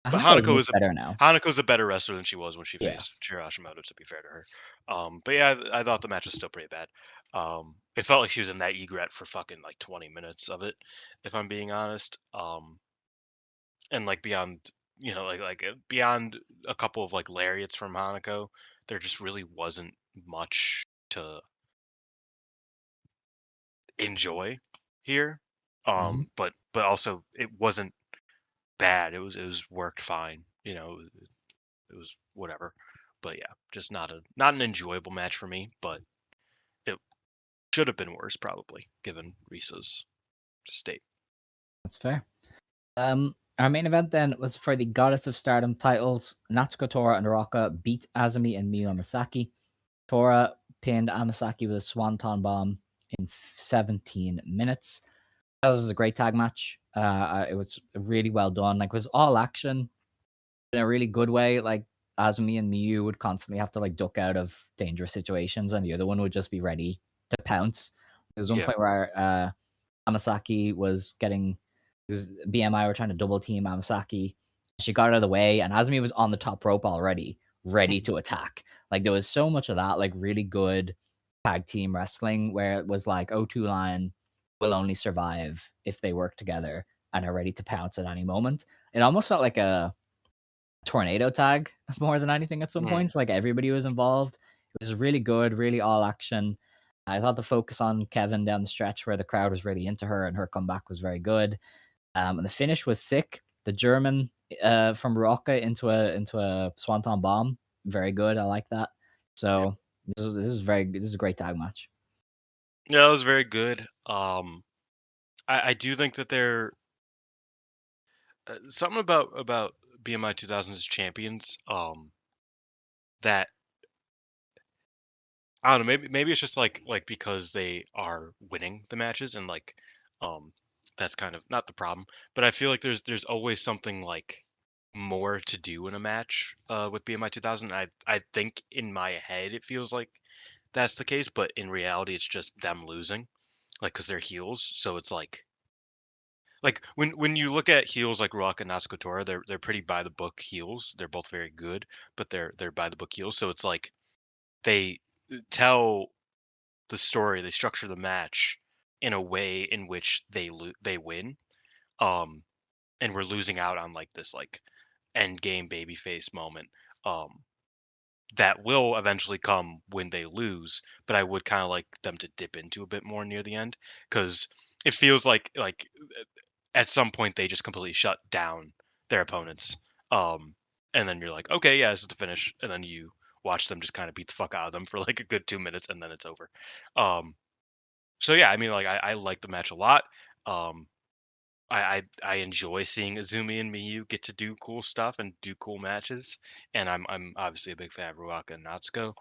but Hanako is much better now. Hanako's a better wrestler than she was when she Yeah, faced Chiro Hashimoto. To be fair to her, but yeah, I thought the match was still pretty bad. It felt like she was in that egret for fucking like 20 minutes of it, if I'm being honest. And like beyond, beyond a couple of like lariats from Hanako, there just really wasn't much to enjoy here. hmm But also it wasn't bad. It was worked fine. It was whatever. But yeah, just not an enjoyable match for me. But it should have been worse probably, given Risa's state. that's fair. Our main event then was for the Goddess of Stardom titles. Natsuko Tora and Raka beat Azumi and Miyu Amasaki. Tora pinned Amasaki with a swanton bomb in 17 minutes. That was a great tag match. It was really well done. Like, it was all action in a really good way. Like, Azumi and Miyu would constantly have to like duck out of dangerous situations, and the other one would just be ready to pounce. There was one Yeah. point where Amasaki was getting, because BMI were trying to double team Amasaki. She got out of the way, and Azumi was on the top rope already, ready to attack. Like, there was so much of that, like really good tag team wrestling where it was like O2 line will only survive if they work together and are ready to pounce at any moment. It almost felt like a tornado tag more than anything at some Mm. points. Like, everybody was involved. It was really good, really all action. I thought the focus on Kevin down the stretch where the crowd was really into her and her comeback was very good. And the finish was sick. The German from Ruaka into a swanton bomb, very good. I like that. Yeah. So this is very good. This is a great tag match. Yeah, that was very good. I do think that something about BMI 2000's champions, that I don't know, maybe it's just like because they are winning the matches and like, um, that's kind of not the problem, but I feel like there's always something like more to do in a match, with BMI 2000. I think in my head it feels like that's the case, but in reality it's just them losing, like because they're heels, so it's like when you look at heels like Rock and Natsuko Tora, they're pretty by the book heels. They're both very good, but they're by the book heels. So it's like they tell the story, they structure the match in a way in which they win. Um, and we're losing out on like this like end game babyface moment. Um, that will eventually come when they lose, but I would kind of like them to dip into a bit more near the end because it feels like at some point they just completely shut down their opponents. Um, and then you're like, okay, yeah, this is the finish, and then you watch them just kind of beat the fuck out of them for like a good 2 minutes, and then it's over. Um, so yeah, I mean, like I like the match a lot. Um, I enjoy seeing Azumi and Miyu get to do cool stuff and do cool matches, and I'm obviously a big fan of Ruaka and Natsuko,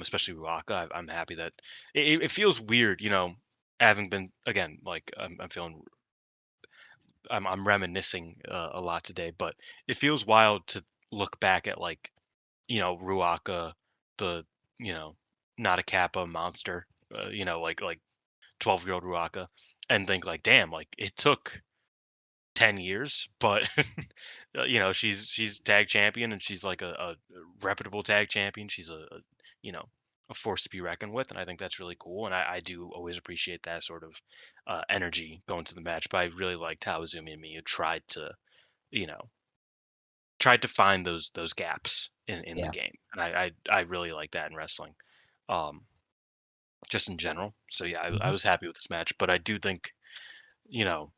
especially Ruaka. I'm happy that it feels weird, having been again like I'm feeling I'm reminiscing a lot today, but it feels wild to look back at like Ruaka, the you know not a Kappa monster, like 12-year-old Ruaka, and think like, damn, like it took 10 years, but she's tag champion and she's like a reputable tag champion. She's you know a force to be reckoned with, and I think that's really cool. And I do always appreciate that sort of energy going to the match. But I really liked how Azumi and Miyu you know tried to find those gaps in the Yeah. game, and I really like that in wrestling, um, just in general. So yeah, I Hmm. was happy with this match, but I do think you know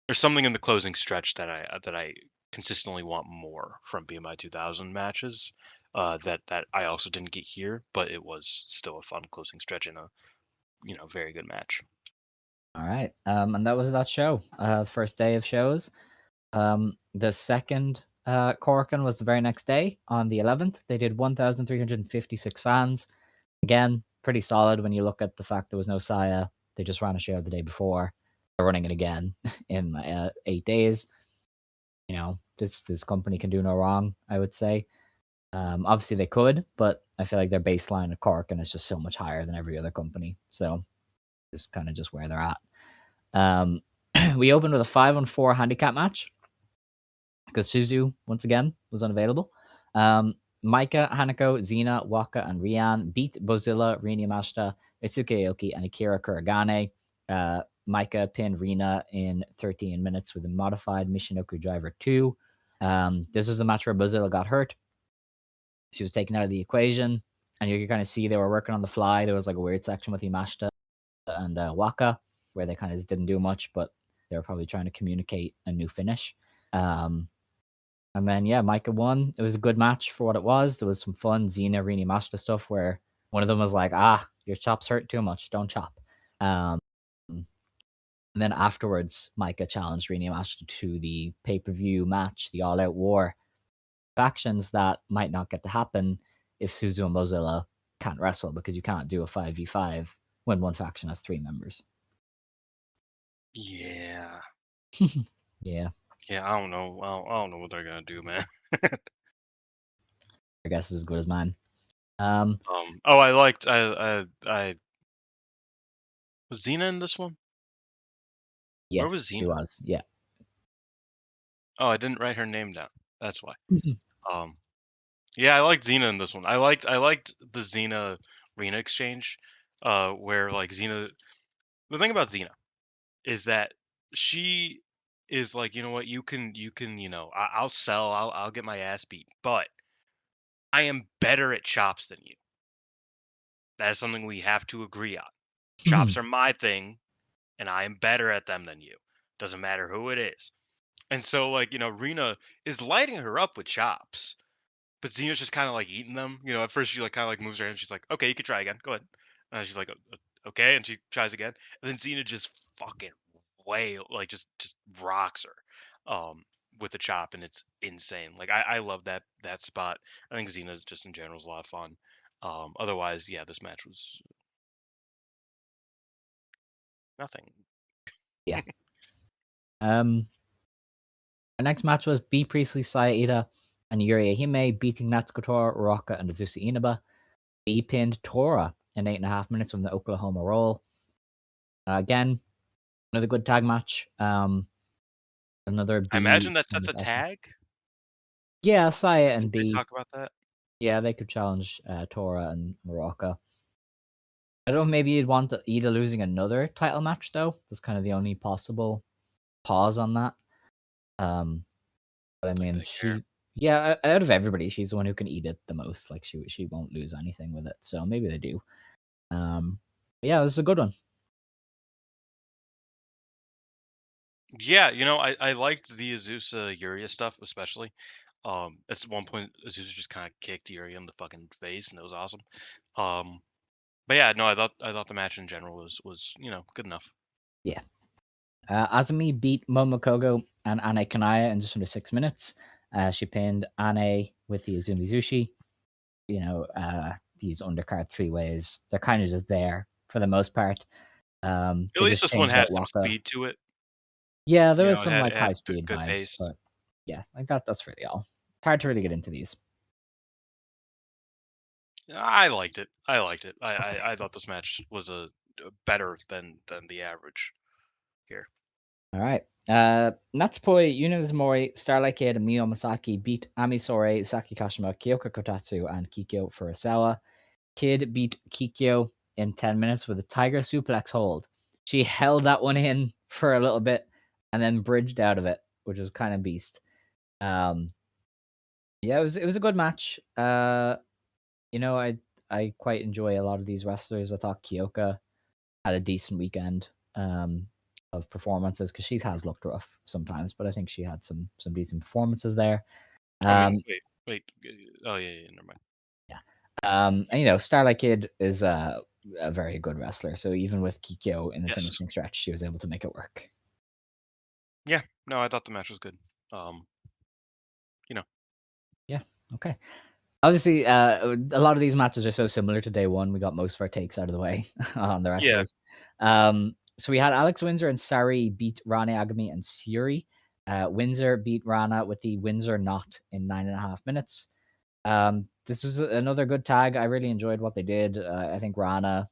there's something in the closing stretch that I consistently want more from BMI 2000 matches, that I also didn't get here, but it was still a fun closing stretch and a very good match. All right. And that was that show. First day of shows. The second Korakuen was the very next day on the 11th. They did 1,356 fans. Again, pretty solid when you look at the fact there was no Saya. They just ran a show the day before. They're running it again in 8 days. This company can do no wrong, I would say. Obviously, they could, but I feel like their baseline at Korakuen is just so much higher than every other company. So it's kind of just where they're at. Um, we opened with a 5-on-4 handicap match because Suzu, once again, was unavailable. Maika, Hanako, Xena, Waka, and Rian beat Bozilla, Rin Yamashita, Itsuki Aoki, and Akira Kuragane. Maika pinned Rina in 13 minutes with a modified Michinoku Driver 2. This is a match where Bozilla got hurt. She was taken out of the equation, and you could kind of see they were working on the fly. There was like a weird section with Yamashita and Waka where they kind of just didn't do much, but they were probably trying to communicate a new finish. Um, and then yeah, Micah won. It was a good match for what it was. There was some fun Xena Rini Mashita stuff where one of them was like, your chops hurt too much, don't chop. Um, and then afterwards, Micah challenged Rini Mashita to the pay-per-view match, the All Out War. Factions that might not get to happen if Suzu and Mozilla can't wrestle because you can't do a 5v5 when one faction has 3 members. Yeah, Yeah, yeah. I don't know. I don't know what they're gonna do, man. I guess is as good as mine. Um, Oh, I liked. I was Xena in this one. Where was yes, she Xena? was. Yeah. Oh, I didn't write her name down. That's why. Um, yeah, I liked Xena in this one. I liked the Xena Rena exchange, where like Xena. The thing about Xena is that she is like, you know what, you can, I'll sell, I'll get my ass beat, but I am better at chops than you. That is something we have to agree on. Chops are my thing, and I am better at them than you. Doesn't matter who it is. And so, like, Rena is lighting her up with chops, but Xena's just kind of like eating them. At first she like kind of like moves her hand. She's like, "Okay, you can try again. Go ahead." And she's like, Okay," and she tries again. And then Xena just fucking like just rocks her, with the chop, and it's insane. Like I love that spot. I think Xena just in general is a lot of fun. Otherwise, yeah, this match was nothing. Yeah. Um, our next match was B Priestley, Saya Ida, and Yuri Ahime beating Natsuko Tora, Uraka, and Azusa Inaba. B pinned Tora in 8.5 minutes from the Oklahoma Roll. Again, another good tag match. Another I imagine B that in sets the a fashion. tag. Yeah, Saya and Did they B. talk about that? Yeah, they could challenge Tora and Morocco. I don't know if maybe you'd want Ida losing another title match though. That's kind of the only possible pause on that. Um, but I Like mean, they care. yeah, out of everybody, she's the one who can eat it the most. Like she won't lose anything with it. So maybe they do. But yeah, this is a good one. Yeah, I liked the Azusa Yuria stuff, especially. At one point, Azusa just kind of kicked Yuria in the fucking face, and it was awesome. Um, but yeah, no, I thought the match in general was good enough. Yeah. Azumi beat Momokogo and Ane Kanaya in just under 6 minutes. She pinned Ane with the Azumi Zushi. These undercard three ways, they're kind of just there for the most part. At They least just this one changed out had some Waka. speed to it. Yeah, there was It some had like it had high speed good vibes, pace. but yeah, like that's really all. It's hard to really get into these. I liked it. I liked it. I, Okay. I, I thought this match was a better than the average here. All right. Natsupoi, Yunizumori, Starlight Kid, and Mio Masaki beat Ami Sore, Saki Kashima, Kyoka Kotatsu, and Kikyo Furusawa. Kid beat Kikyo in 10 minutes with a tiger suplex hold. She held that one in for a little bit and then bridged out of it, which was kind of beast. Um, yeah, it was a good match. I quite enjoy a lot of these wrestlers. I thought Kyoka had a decent weekend of performances because she has looked rough sometimes, but I think she had some decent performances there. I mean, Um, wait. Oh yeah, yeah. Never mind. yeah, and Starlight Kid is a very good wrestler. So even with Kikyo in the Yes. finishing stretch, she was able to make it work. Yeah. No, I thought the match was good. Um, you know. Yeah. Okay. Obviously, a lot of these matches are so similar to day one. We got most of our takes out of the way on the Yeah. wrestlers. So we had Alex Windsor and Sari beat Rane Agami and Suri. Windsor beat Rana with the Windsor knot in 9.5 minutes. This is another good tag. I really enjoyed what they did. I think Rana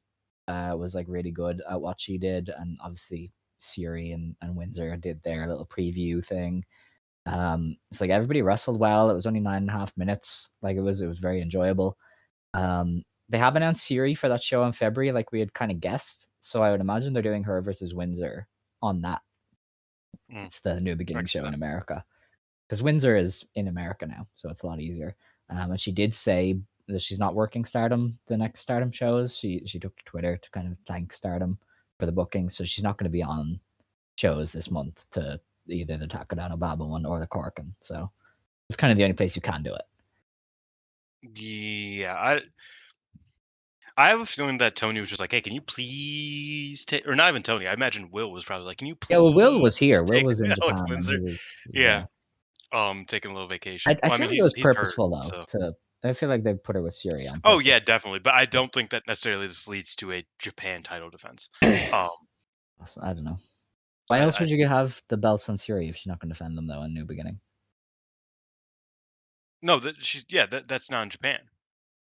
was like really good at what she did, and obviously Suri and Windsor did their little preview thing. It's like everybody wrestled well. It was only 9.5 minutes. Like it was very enjoyable. They have announced Siri for that show in February, like we had kind of guessed. So I would imagine they're doing her versus Windsor on that. Mm, It's the New I Beginning can see show in that. America because Windsor is in America now, so it's a lot easier. And she did say that she's not working Stardom the next Stardom shows. She took to Twitter to kind of thank Stardom for the booking, so she's not going to be on shows this month to either the Takadano Baba one or the Corkin. So it's kind of the only place you can do it. Yeah. I have a feeling that Tony was just like, "Hey, can you please take?" Or not even Tony. I imagine Will was probably like, "Can you Yeah, well, Will was please here. Will take was in Alex Japan, and Windsor?" he was Yeah. yeah. Taking a little I, vacation. I Well, I feel mean, like it was he's hurt, purposeful though. so. I feel like they put her with Siri on Oh purpose. yeah, definitely. But I don't think that necessarily this leads to a Japan title defense. Um, I don't know. Why else I would you have the belts on Siri if she's not going to defend them though in New Beginning? no, that's not in Japan.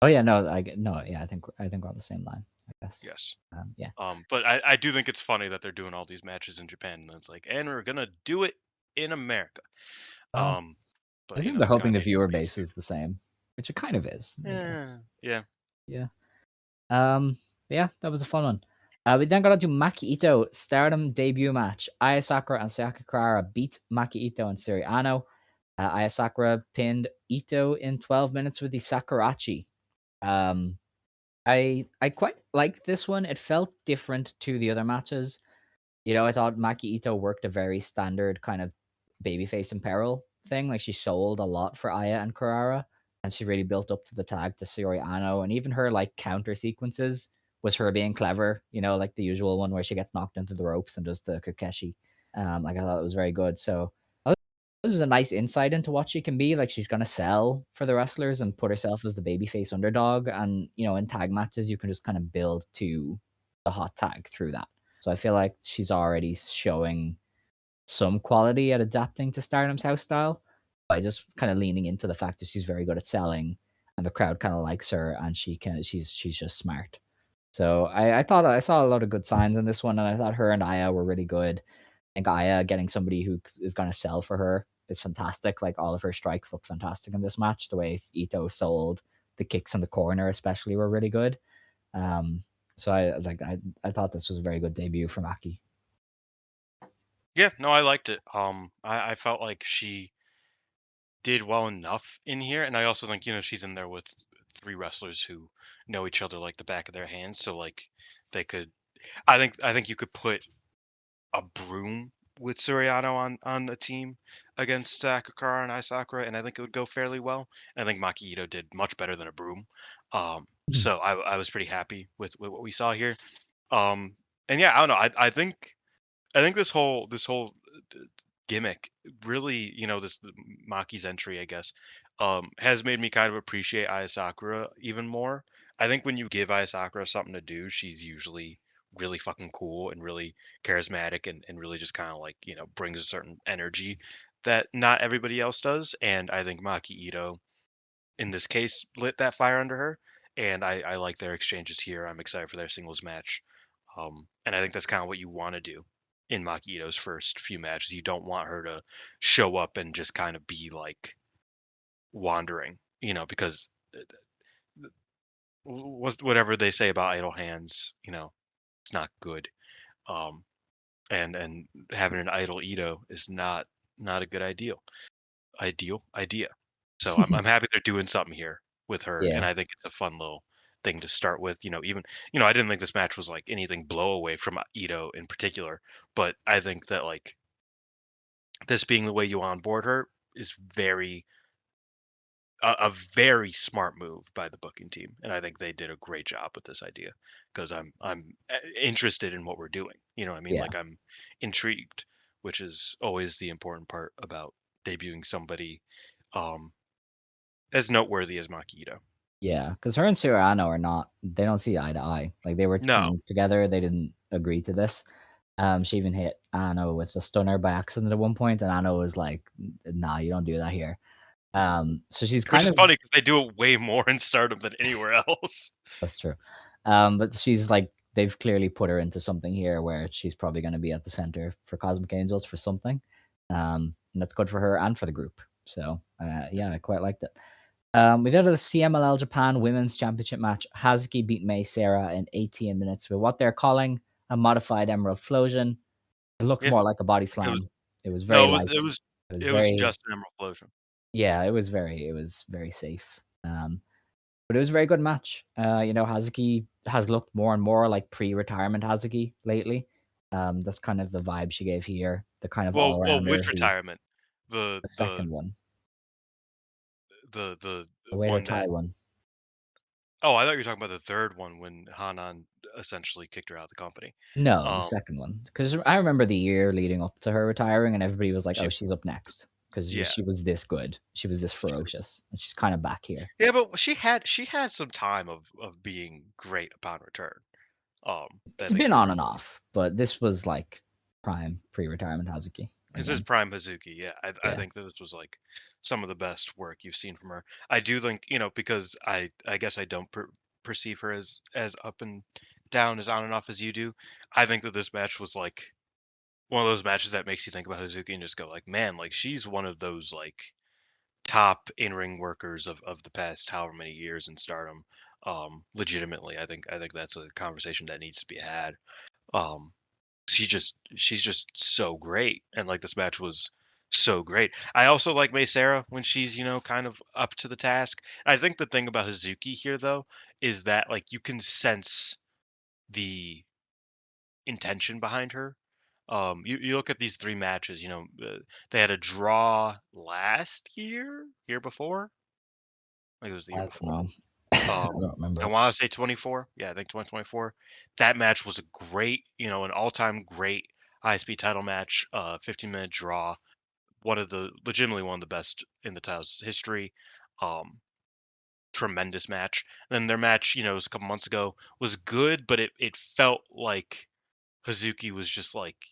Oh yeah, no, no, yeah, I think we're on the same line. I guess. Yes. Yeah. But I do think it's funny that they're doing all these matches in Japan, and it's like, and we're gonna do it in America. Well, Um, I but assume they're it's hoping kind the of viewer ways base is the same, which it kind of is, to. I guess. Yeah. Yeah. Um, yeah, that was a fun one. We then got on to Maki Itoh Stardom debut match. Aya Sakura and Sayaka Kurara beat Maki Itoh and Siri Ano. Aya Sakura pinned Ito in 12 minutes with the Sakurachi. Um, I quite liked this one. It felt different to the other matches. I thought Maki Ito worked a very standard kind of babyface in peril thing. Like she sold a lot for Aya and Kurara, and she really built up to the tag to Sayori Ano, and even her like counter sequences was her being clever. Like the usual one where she gets knocked into the ropes and does the Kokeshi. Like I thought it was very good. So I thought this was a nice insight into what she can be. Like she's gonna sell for the wrestlers and put herself as the babyface underdog. And in tag matches you can just kind of build to the hot tag through that. So I feel like she's already showing some quality at adapting to Stardom's house style by just kind of leaning into the fact that she's very good at selling and the crowd kind of likes her and she's just smart. So I thought I saw a lot of good signs in this one, and I thought her and Aya were really good. I think Aya getting somebody who is going to sell for her is fantastic. Like all of her strikes look fantastic in this match. The way Ito sold the kicks in the corner, especially, were really good. Um, so I thought this was a very good debut for Maki. Yeah. No, I liked it. I felt like she did well enough in here, and I also think she's in there with three wrestlers who know each other like the back of their hands, so like they could. I think you could put a broom with Suriano on a team against Sakakara and Isakura, and I think it would go fairly well. And I think Maki Ito did much better than a broom. So I was pretty happy with what we saw here. Um, and yeah, I don't know. I think this whole gimmick really, this Maki's entry, I guess, has made me kind of appreciate Aya Sakura even more. I think when you give Aya Sakura something to do, she's usually really fucking cool and really charismatic and really just kind of like, brings a certain energy that not everybody else does. And I think Maki Ito, in this case, lit that fire under her. And I like their exchanges here. I'm excited for their singles match. And I think that's kind of what you want to do in Maki Itoh's first few matches. You don't want her to show up and just kind of be like wandering, because whatever they say about idle hands, it's not good. Um, and having an idle Ito is not a good idea. So I'm happy they're doing something here with her, and Yeah, I think it's a fun little thing to start with. Even I didn't think this match was like anything blow away from Ito in particular, but I think that like this being the way you onboard her is a very smart move by the booking team, and I think they did a great job with this idea because I'm interested in what we're doing. You know what I mean? yeah, Like I'm intrigued, which is always the important part about debuting somebody um, as noteworthy as Maki Itoh. yeah. Because her and Cyrano are not. They don't see eye to eye. Like they were No, trained together. They didn't agree to this. She even hit Anno with a stunner by accident at one point, and Anno was like, "Nah, you don't do that here." So she's which kind is of funny because they do it way more in Stardom than anywhere else. that's true. But she's like they've clearly put her into something here where she's probably going to be at the center for Cosmic Angels for something. And that's good for her and for the group. So yeah, I quite liked it. We go to the CMLL Japan Women's Championship match. Hazuki beat Mei Sarah in 18 minutes with what they're calling a modified Emerald Flosion. It looked Yeah, more like a body it was slam. It was very no, it was light. it was It was it was very just an Emerald Explosion. yeah, it was very safe. But it was a very good match. Hazuki has looked more and more like pre-retirement Hazuki lately. That's kind of the vibe she gave here. The kind of Well, all-rounder which who retirement? The the the second one, the the way her one tie that one. Oh, I thought you were talking about the third one when Hanan essentially kicked her out of the company. No, the Um, second one. Because I remember the year leading up to her retiring, and everybody was like, "Oh, she she's up next," because yeah. she was this good. She was this ferocious, and she's kind of back here. Yeah, but she had some time of being great upon return. I It's think been you on and remember. off, but this was like prime pre-retirement Hazuki This is again. prime Hazuki. Yeah, I Yeah, think that this was like some of the best work you've seen from her. I do think, because I guess I don't perceive her as up and down, as on and off as you do. I think that this match was like one of those matches that makes you think about Hazuki and just go like, man, like she's one of those like top in-ring workers of the past however many years in Stardom. Legitimately, I think that's a conversation that needs to be had. Um, she's just so great, and like this match was so great. I also like May Sarah when she's kind of up to the task. I think the thing about Hazuki here though is that like you can sense the intention behind her. You look at these three matches. They had a draw last year before. I think it was the I year don't before. know. I Um, don't I remember. want to say 24. Yeah, I think 2024. That match was a great, an all-time great high-speed title match. 15-minute draw. Legitimately one of the best in the title's history. Um, Tremendous match. Then their match, was a couple months ago, was good, but it felt like Hazuki was just like,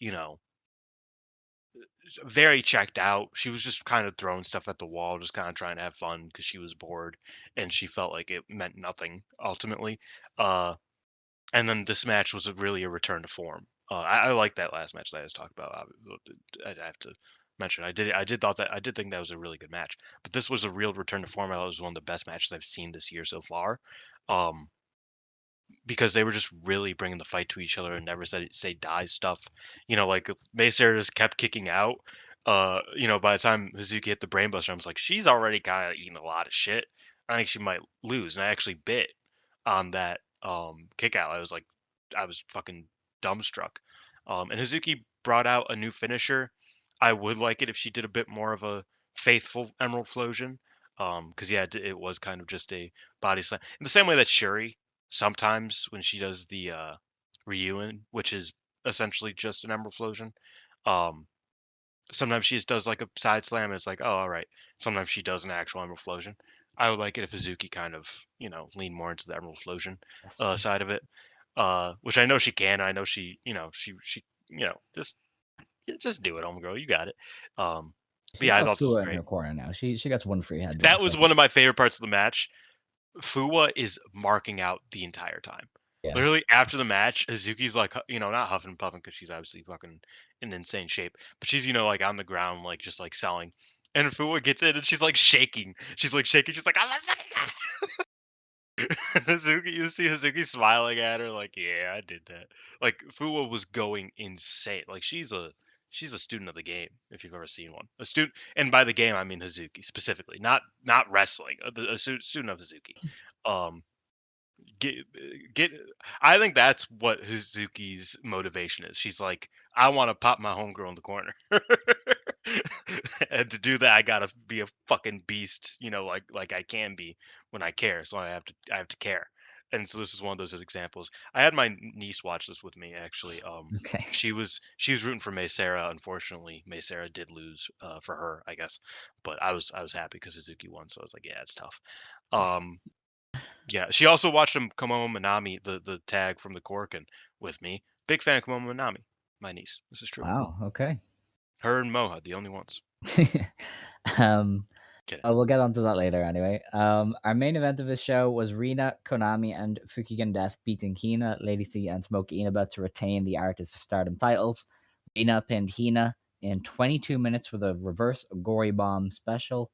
very checked out. She was just kind of throwing stuff at the wall, just kind of trying to have fun because she was bored and she felt like it meant nothing ultimately. Uh, and then this match was really a return to form. I like that last match that I just talked about. I have to mention I did think that was a really good match, but this was a real return to form. I thought it was one of the best matches I've seen this year so far. Um, because they were just really bringing the fight to each other and never said say die stuff. Like Maysair just kept kicking out. By the time Hazuki hit the brainbuster, I was like, she's already kind of eating a lot of shit. I think she might lose, and I actually bit on that kick out. I was fucking dumbstruck. And Hazuki brought out a new finisher. I would like it if she did a bit more of a faithful Emerald Flosion. Because yeah, it was kind of just a body slam in the same way that Shuri sometimes when she does the Ryuin, which is essentially just an Emerald Flosion. Um, Sometimes she just does like a side slam and it's like, oh, all right. Sometimes she does an actual Emerald Flosion. I would like it if Hazuki kind of, lean more into the Emerald Flosion Yes. side of it. Which I know she can. I know she just do it, homegirl. You got it. But She's yeah, I got thought this was Fua in great. her corner now. She gets one free That headlock was every one of my favorite parts of the match. Fua is marking out the entire time. Yeah. Literally after the match, Hazuki's like, not huffing and puffing because she's obviously fucking in insane shape, but she's like on the ground, like just like selling. And Fuwa gets in and she's like shaking. She's like shaking. She's like, I'm a fucking god. Hazuki, you see Hazuki smiling at her like, yeah, I did that. Like Fuwa was going insane. Like she's a student of the game if you've ever seen one. A student, and by the game I mean Hazuki specifically, not wrestling. Student of Hazuki. Um, get get I think that's what Hazuki's motivation is. She's like, I want to pop my homegirl in the corner. And to do that I gotta be a fucking beast, like I can be when I care. So I have to care. And so this is one of those examples. I had my niece watch this with me actually. Okay. She was rooting for May Sarah. Unfortunately, May Sarah did lose for her, I guess. But I was happy because Suzuki won, so I was like, yeah, it's tough. Um, yeah, she also watched him Komomo Minami, the tag from the Korakuen with me. Big fan of Komomo Minami, my niece. This is true. Wow. Okay. Her and Moha, the only ones. um, Kidding. we'll get onto that later anyway. Our main event of this show was Rina, Konami, and Fukigen Death beating Hina, Lady C, and Smokey Inaba to retain the Artist of Stardom titles. Rina pinned Hina in 22 minutes with a reverse Gory Bomb special.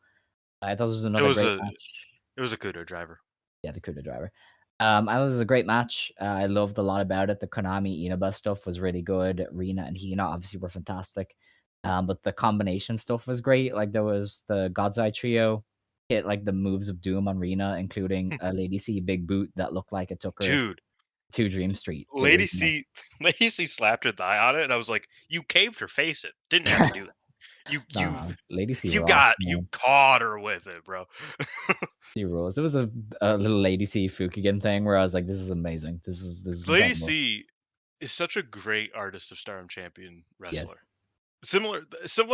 I thought this was It another was great a match. it was a Kudo driver. Yeah, the Kuda driver. I thought this was a great match. I loved a lot about it. The Konami Inaba stuff was really good. Rina and Hina obviously were fantastic. But the combination stuff was great. Like there was the God's Eye trio hit like the moves of doom on Rina, including a Lady C big boot that looked like it took her Dude, to Dream Street. It Lady was nuts. C Lady C slapped her thigh on it, and I was like, "You caved her face in. Didn't have to do that. You you Nah, Lady C you rocks, you man. caught her with it, bro." She rules. There was a little Lady C Fukigen thing where I was like, this is amazing. This is Lady incredible. C is such a great artist of Stardom champion wrestler. Yes. Similar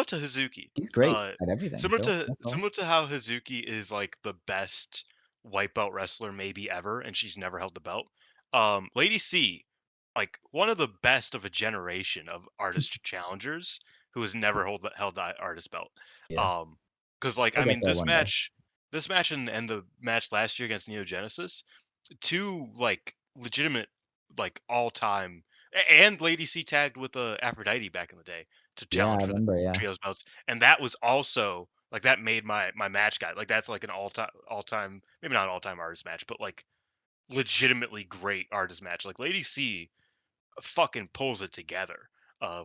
to Hazuki. He's great Uh, at everything, similar Phil. to That's all. similar to how Hazuki is like the best white belt wrestler maybe ever, and she's never held the belt. Lady C, like one of the best of a generation of artist challengers who has never held the artist belt. Yeah. Um, because like We'll I get mean there one day. this match and the match last year against Neo Genesis, two like legitimate like all time, and Lady C tagged with Aphrodite back in the day to Yeah, I challenge for the remember, yeah. trios belts, and that was also like that made my match guy like that's like an all time maybe not an all time artist match, but like legitimately great artist match. Like Lady C fucking pulls it together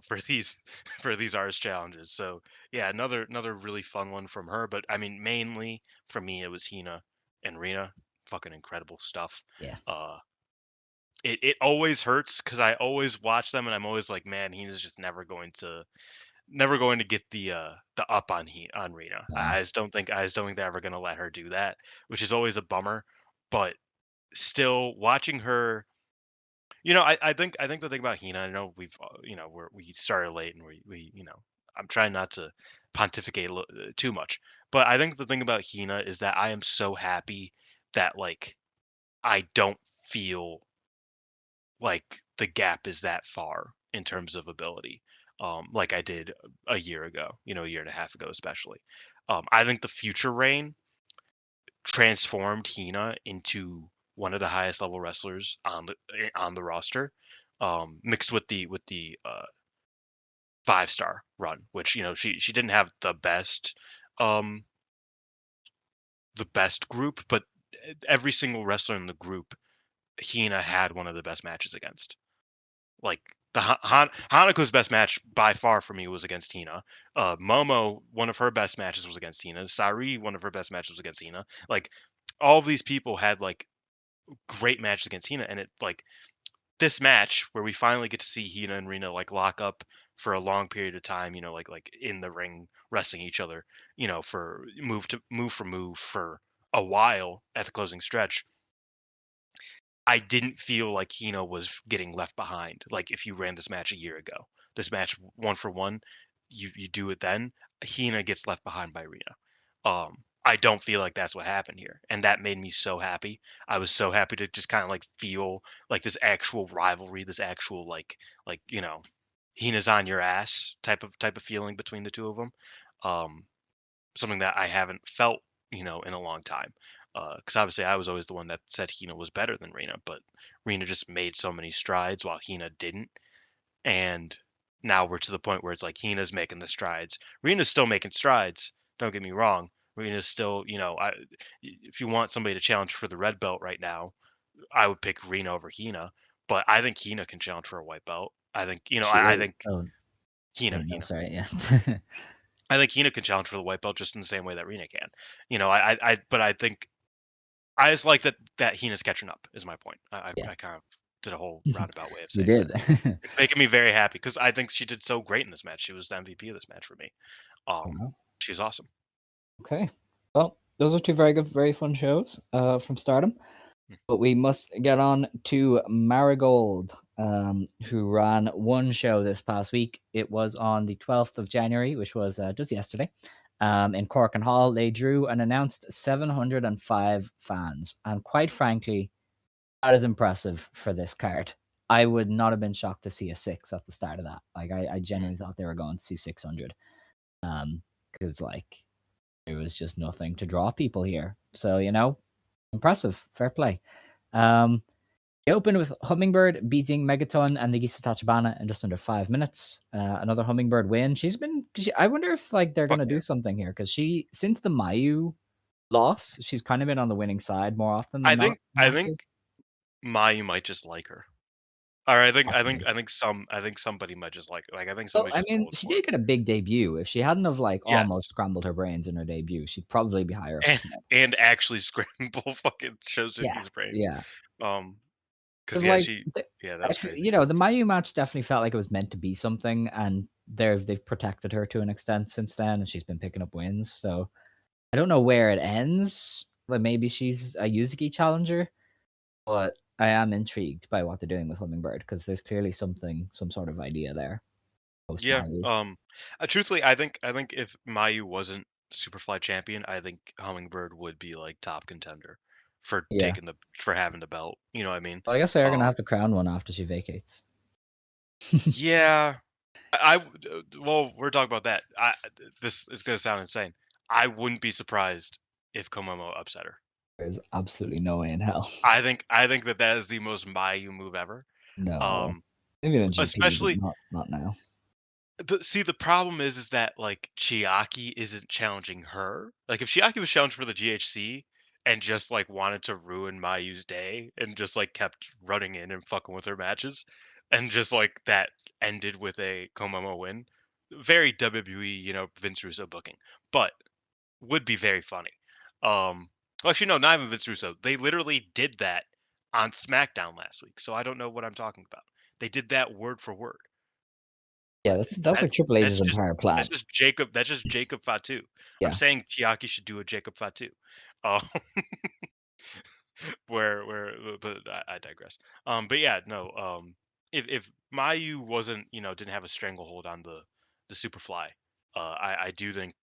for these for these artist challenges. So yeah, another really fun one from her. But I mean, mainly for me, it was Hina and Rena. Fucking incredible stuff. Yeah. Uh, it always hurts because I always watch them and I'm always like, man, Hina's just never going to get the up on on Rena. Nah. I just don't think they're ever gonna let her do that, which is always a bummer. But still watching her, I think the thing about Hina, I know we started late and we I'm trying not to pontificate too much, but I think the thing about Hina is that I am so happy that like I don't feel like the gap is that far in terms of ability, like I did a year ago, a year and a half ago, especially. I think the future reign transformed Hina into one of the highest level wrestlers on the roster, mixed with the 5-star run, which she didn't have um, the best group, but every single wrestler in the group, Hina had one of the best matches against. Like the Hanako's best match by far for me was against Hina. Momo, one of her best matches was against Hina. Sari, one of her best matches was against Hina. Like all of these people had like great matches against Hina, and it like this match where we finally get to see Hina and Rena like lock up for a long period of time, like in the ring wrestling each other, for move for move for a while at the closing stretch. I didn't feel like Hino was getting left behind. Like if you ran this match a year ago, this match one for one, you do it then. Hina gets left behind by Rina. I don't feel like that's what happened here, and that made me so happy. I was so happy to just kind of like feel like this actual rivalry, this actual Hina's on your ass type of feeling between the two of them. Um, Something that I haven't felt, in a long time. Because obviously I was always the one that said Hina was better than Rina, but Rina just made so many strides while Hina didn't. And now we're to the point where it's like Hina's making the strides. Rina's still making strides. Don't get me wrong. Rina's still, if you want somebody to challenge for the red belt right now, I would pick Rina over Hina. But I think Hina can challenge for a white belt. I think, She I is. think Oh, Hina, wait, no, Hina. sorry. Yeah. I think Hina can challenge for the white belt just in the same way that Rina can. But I think I just like that Hina's catching up. Is my point. Yeah. I kind of did a whole roundabout way of You saying that. did. It's making me very happy because I think she did so great in this match. She was the MVP of this match for me. Wow. She was awesome. Okay. Well, those are two very good, very fun shows from Stardom. Mm. But we must get on to Marigold, who ran one show this past week. It was on the 12th of January, which was just yesterday. In Korakuen Hall, they drew and announced 705 fans. And quite frankly, that is impressive for this card. I would not have been shocked to see a 6 at the start of that. Like, I Mm. genuinely thought they were going to see 600. Because, like, there was just nothing to draw people here. So, impressive. Fair play. Um, they opened with Hummingbird beating Megaton and Nagisa Tachibana in just under 5 minutes. Another Hummingbird win. I wonder if like they're Fuck gonna yeah. do something here because since the Mayu loss, she's kind of been on the winning side more often than I not think in I think matches. Mayu might just like her. Or Possibly. I think somebody might just like her. Like I think Well, somebody's I just mean, pulling she for her. did get a big debut. If she hadn't have like almost Yes. scrambled her brains in her debut, she'd probably be higher up the count. And actually scramble fucking Yeah, Shosuke's brains. yeah. Um, because Because yeah, like, she yeah, that was crazy. the Mayu match definitely felt like it was meant to be something, and they've protected her to an extent since then, and she's been picking up wins. So I don't know where it ends. Like maybe she's a Yuzuki challenger, but I am intrigued by what they're doing with Hummingbird because there's clearly some sort of idea there post Yeah. Mayu. Truthfully, I think if Mayu wasn't Superfly champion, I think Hummingbird would be like top contender Yeah, for having the belt. You know what I mean? well, I guess they're gonna Um, have to crown one after she vacates. yeah. Well, we're talking about that. This is gonna sound insane. I wouldn't be surprised if Komomo upset her. There's absolutely no way in hell. I think that is the most Mayu move ever. No, Um, maybe in a GP, but especially not now. the problem is that like Chiaki isn't challenging her. Like if Chiaki was challenged for the GHC and just like wanted to ruin Mayu's day and just like kept running in and fucking with her matches and just like that ended with a Komomo win. Very WWE, Vince Russo booking. But would be very funny. Well, actually no, not even Vince Russo. They literally did that on SmackDown last week. So I don't know what I'm talking about. They did that word for word. Yeah, But that's that like Triple H's that's just entire plan. That's just Jacob Fatu. I'm Yeah, saying Chiaki should do a Jacob Fatu. Uh, but I digress. But yeah, no. If Mayu wasn't, didn't have a stranglehold on the Superfly, I do think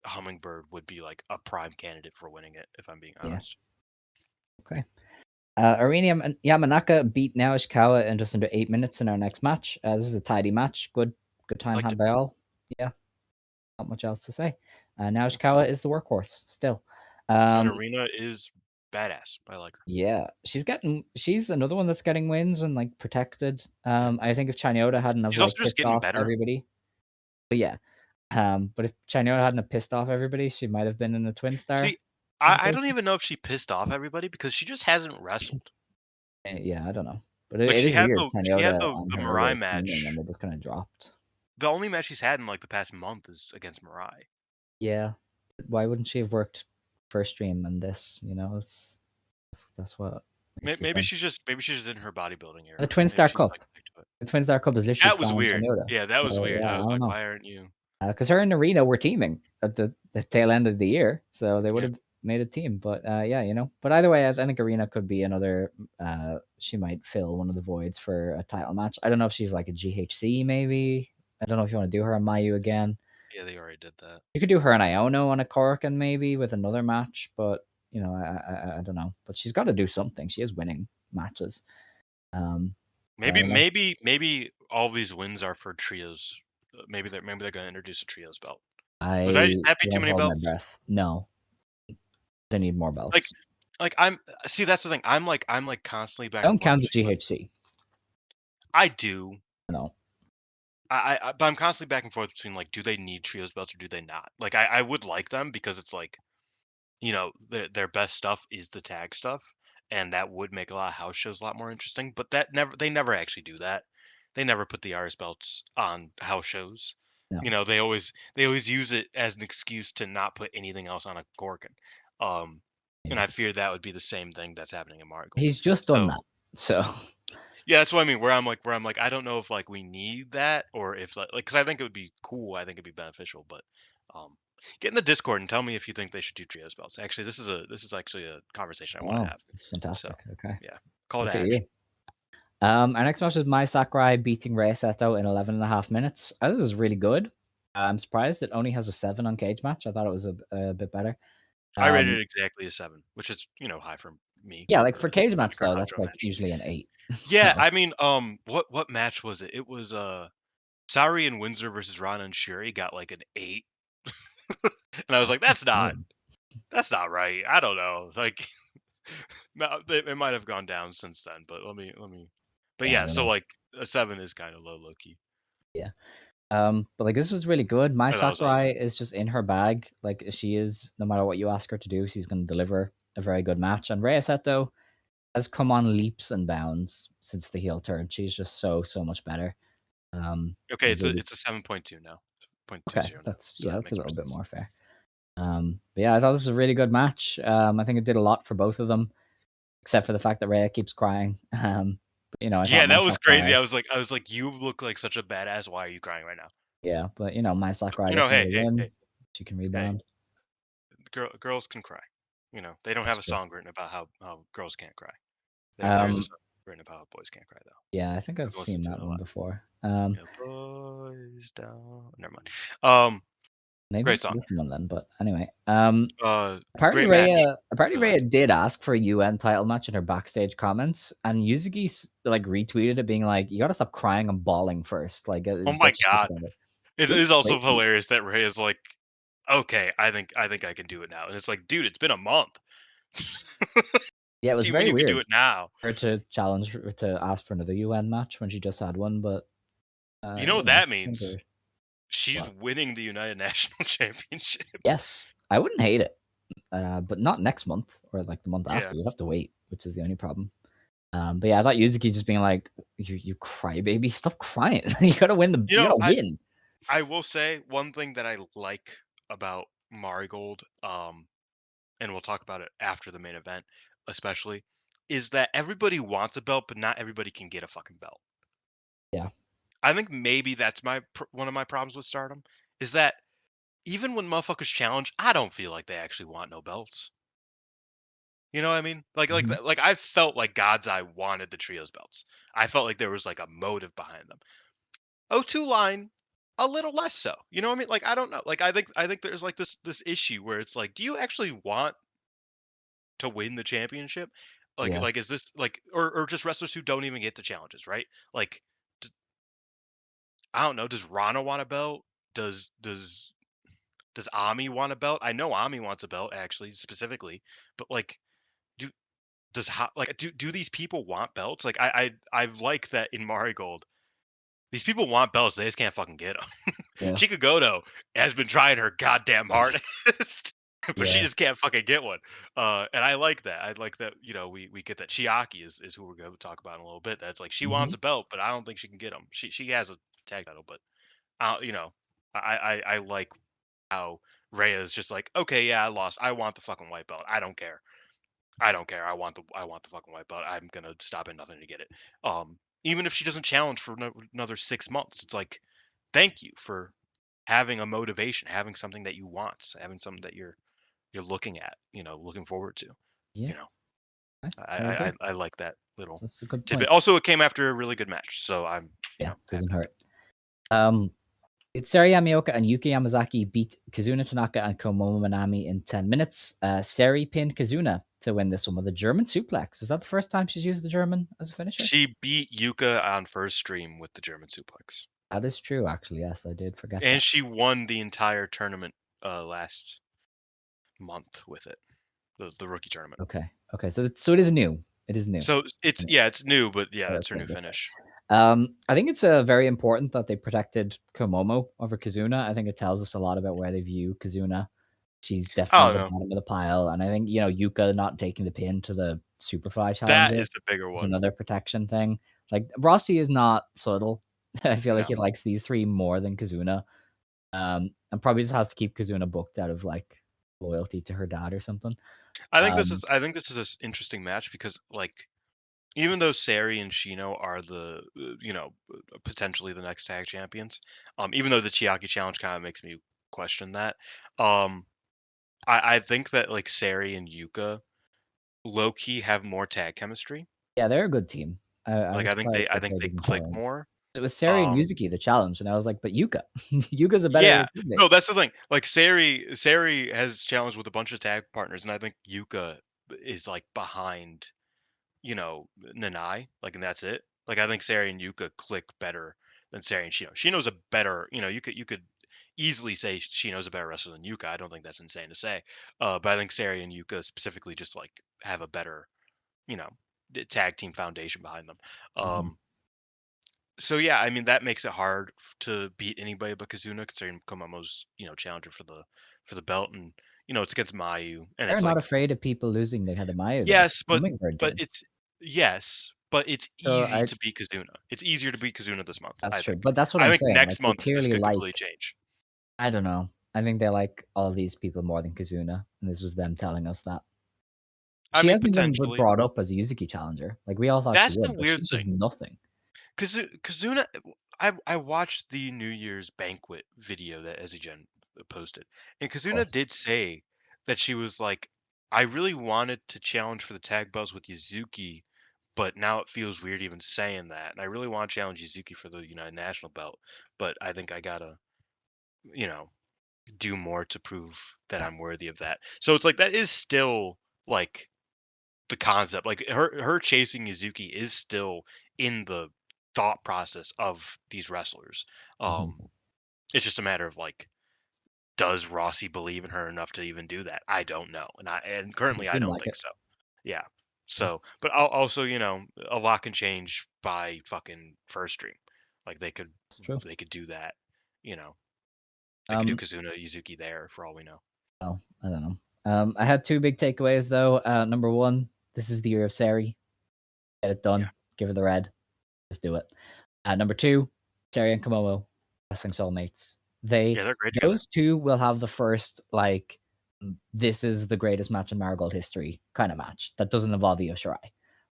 Hummingbird would be like a prime candidate for winning it. If I'm being yeah. honest, Okay. Arena Yamanaka beat Naoshikawa in just under 8 minutes in our next match. This is a tidy match. Good time liked had it. by all. Yeah, not much else to say. Naoshikawa is the workhorse still. And Um, Arena is badass. I like her. yeah, she's another one that's getting wins and like protected. Yeah. I think if Chanyota hadn't have She's also like just pissed getting off better. everybody, but yeah. But if Chanyota hadn't have pissed off everybody, she might have been in the Twin Star See, I don't conversation. even know if she pissed off everybody because she just hasn't wrestled. Yeah, I don't know, but Like it is weird. she had Chanyota and the her Mirai were teaming, and match. they just kind of dropped. The only match she's had in like the past month is against Mirai. Yeah. Why wouldn't she have worked first stream and this? That's what makes you think. Maybe she's just in her bodybuilding The era. Twin Maybe Star she's Cup. like stick to it. The Twin Star Cup is literally That was Crown weird. Chanyota. Yeah, that was So weird. I yeah, I was don't like, know. why aren't you? Because her and Arena were teaming at the tail end of the year, so they would Yeah, have made a team. But yeah, But either way, I think Arena could be another. She might fill one of the voids for a title match. I don't know if she's like a GHC maybe. I don't know if you want to do her on Mayu again. yeah, they already did that. You could do her and Iono on a Korakuen maybe with another match, but I don't know. But she's got to do something. She is winning matches. Um, I don't know. Maybe all these wins are for trios. Maybe they're gonna introduce a trios belt. Would I that be too won't many hold my belts? breath. No, They need more Like belts. I'm see, that's the thing. I'm constantly back and Don't forth count the between like GHC. I do. No. But I'm constantly back and forth between like, do they need trios belts or do they not? Like, I would like them because it's like, their best stuff is the tag stuff, and that would make a lot of house shows a lot more interesting. But they never actually do that. They never put the RS belts on house shows. No. They always use it as an excuse to not put anything else on a Gorgon. Um, and Yeah. I fear that would be the same thing that's happening in Marigold. He's just done So that. So yeah, that's what I mean. Where I'm like, I don't know if like we need that or if like, because I think it would be cool. I think it'd be beneficial, but um, get in the Discord and tell me if you think they should do trios belts. Actually, this is actually a conversation I want to oh, have. that's So fantastic. Okay. yeah, call to Look at action. you. Our next match is Mai Sakurai beating Rei Seto in 11 and a half minutes. This is really good. I'm surprised it only has a 7 on Cage Match. I thought it was a bit better. I rated Um, it exactly a 7, which is high for me yeah, like for for Cage a Match though, Garage that's like match. usually an 8. Yeah, So I mean, what match was it? It was Sauri and Windsor versus Rana and Shuri got like an 8, and I was like, that's insane. that's not right. I don't know, like. No, it might have gone down since then, but let me. But Yeah, I yeah, don't so know. like a 7 is kind of low key. Yeah. But like this is really good. Mai Oh, that was awesome. Sakurai is just in her bag. Like she is, no matter what you ask her to do, she's going to deliver a very good match. And Rhea Seto has come on leaps and bounds since the heel turn. She's just so much better. Okay, it's a Really, it's a 7.2 now, point two okay, zero now, that's so yeah, that that's a makes more little bit sense. more fair. But yeah, I thought this was a really good match. I think it did a lot for both of them, except for the fact that Rhea keeps crying. But, I thought Yeah, Mai that was crazy. Sakurai, I was like, you look like such a badass. Why are you crying right now? yeah, but Mai Sakurai gets Hey, another hey, win. hey, She can hey. rebound. Girls can cry. They don't That's have a true. song written about how girls can't cry. There is a Um, song written about how boys can't cry though. yeah, I think I've I've listened seen to it that a one lot. before. Boys down. Never mind. Maybe Great it's a song. different one then. But anyway, Great match. Apparently I liked Rhea it. did ask for a UN title match in her backstage comments, and Yuzuki like retweeted it, being like, "You gotta stop crying and bawling first. Like, Oh my get your shit god. together." It It's is also crazy. hilarious that Ray is like, "Okay, I think I can do it now." And it's like, "Dude, it's been a month. Yeah, it What was do you mean very you can do weird it now?" for her to challenge to ask for another UN match when she just had one. But You know what that kind means? of She's what? winning the United National Championship. Yes, I wouldn't hate it, but not next month or like the month Yeah. after. You'd have to wait, which is the only problem. But yeah, I thought Yuzuki just being like, "You crybaby, stop crying. You gotta win You you know, gotta win." I will say one thing that I like about Marigold, and we'll talk about it after the main event, especially, is that everybody wants a belt, but not everybody can get a fucking belt. Yeah. I think maybe that's one of my problems with Stardom is that even when motherfuckers challenge, I don't feel like they actually want no belts. You know what I mean? Like Mhm. that, like I felt like God's Eye wanted the trios belts. I felt like there was like a motive behind them. O2 line, a little less so. You know what I mean? Like I don't know. Like I think there's like this issue where it's like, do you actually want to win the championship? Yeah. Like is this like or just wrestlers who don't even get the challenges, right? Like d- I don't know. Does Rana want a belt? Does Ami want a belt? I know Ami wants a belt actually specifically, but like do do these people want belts? Like I like that in Marigold. These people want belts, they just can't fucking get them. Yeah. Chikagoto has been trying her goddamn hardest, but she Yeah. just can't fucking get one. And I like that. I like that. We get that. Chiaki is who we're going to talk about in a little bit. That's like she wants Mhm. a belt, but I don't think she can get them. She has a tag title, but uh, you know, I like how Rhea is just like, okay, yeah, I lost. I want the fucking white belt. I don't care. I don't care. I want the fucking white belt. I'm gonna stop at nothing to get it. Even if she doesn't challenge for another 6 months, it's like, thank you for having a motivation, having something that you want, having something that you're looking at, looking forward to. Yeah. You know, I agree. I like that little That's a good tidbit. point. Also, it came after a really good match, so I'm Yeah, happy doesn't with hurt. Um, Itsuri Yamaoka and Yuki Yamazaki beat Kazuna Tanaka and Komomo Manami in 10 minutes. Seri pinned Kazuna to win this one with a German suplex. Is that the first time she's used the German as a finisher? She beat Yuka on first stream with the German suplex, That is true, actually. Yes, I did forget and that. she won the entire tournament last month with it. the rookie tournament. Okay. Okay. So it is new. It is new. So it's Yeah, yeah, it's new, but yeah, let's that's her put new it this way. finish. I think it's very important that they protected Komomo over Kazuna. I think it tells us a lot about where they view Kazuna. She's I definitely don't the know. bottom of the pile, and I think Yuka not taking the pin to the Superfly That Challenger is the bigger is one. another protection thing. Like Rossi is not subtle. I feel like No. he likes these three more than Kazuna, and probably just has to keep Kazuna booked out of like loyalty to her dad or something. Um, I think this is an interesting match because like even though Sari and Shino are the potentially the next tag champions, even though the Chiaki challenge kind of makes me question that, um, I think that like Sari and Yuka low key have more tag chemistry. yeah, they're a good team. I Like was surprised I that think they they didn't click pull in. more. It was Sari and Um, Yuzuki the challenge, and I was like, but Yuka, Yuka's a better yeah, teammate. no, that's the thing. Like Sari has challenged with a bunch of tag partners, and I think Yuka is like behind Nanai, like, and that's it. Like, I think Sari and Yuka click better than Sari and Shino. Shino's a better, you could easily say Shino's a better wrestler than Yuka. I don't think that's insane to say. But I think Sari and Yuka specifically just like have a better, you know, tag team foundation behind them. Mhm. So yeah, I mean that makes it hard to beat anybody but Kazuna, considering Komamo's challenger for the belt, and it's against Mayu, and They're it's not like afraid of people losing the Hadamayo though. yes, Hummingbird but did. it's yes, but it's So easy to beat Kazuna. It's easier to beat Kazuna this month, that's I true. think. But that's what I I'm think saying. Like next they month this clearly could completely like change. I don't know. I think they like all these people more than Kazuna, and this was them telling us that. I She mean, hasn't even been potentially. brought up as a Yuzuki challenger. Like we all thought she That's the would, but weird she's just thing. nothing. Kazuna, I watched the New Year's banquet video that Ezigen posted, and Of Kazuna course. did say that she was like, I really wanted to challenge for the tag belts with Yuzuki, but now it feels weird even saying that. And I really want to challenge Yuzuki for the United National belt, but I think I gotta, you know, do more to prove that Yeah. I'm worthy of that. So it's like that is still like the concept. Like her chasing Yuzuki is still in the thought process of these wrestlers. Mhm. It's just a matter of like, does Rossi believe in her enough to even do that? I don't know, and Doesn't currently I seem don't like think it. so. Yeah. Yeah, So, but I'll also a lot can change by fucking first stream. Like it's true. they could do that. You know, they could do Um, Kazuna Yuzuki there for all we know. well, I don't know. I had two big takeaways though. Number one, this is the year of Sari. Get it Yeah. done. Give her the red. Let's do it. Number two, Sari and Komomo, wrestling soulmates. They Yeah, they're great together. those two will have the first like this is the greatest match in Marigold history kind of match that doesn't involve Io Shirai.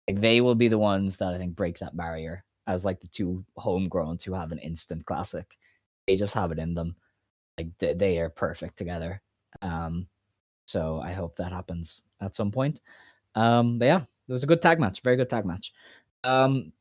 Like they will be the ones that I think break that barrier as like the two homegrowns who have an instant classic. They just have it in them. Like they are perfect together. Um, so I hope that happens at some point. But yeah, it was a good tag match, very good tag match. Um,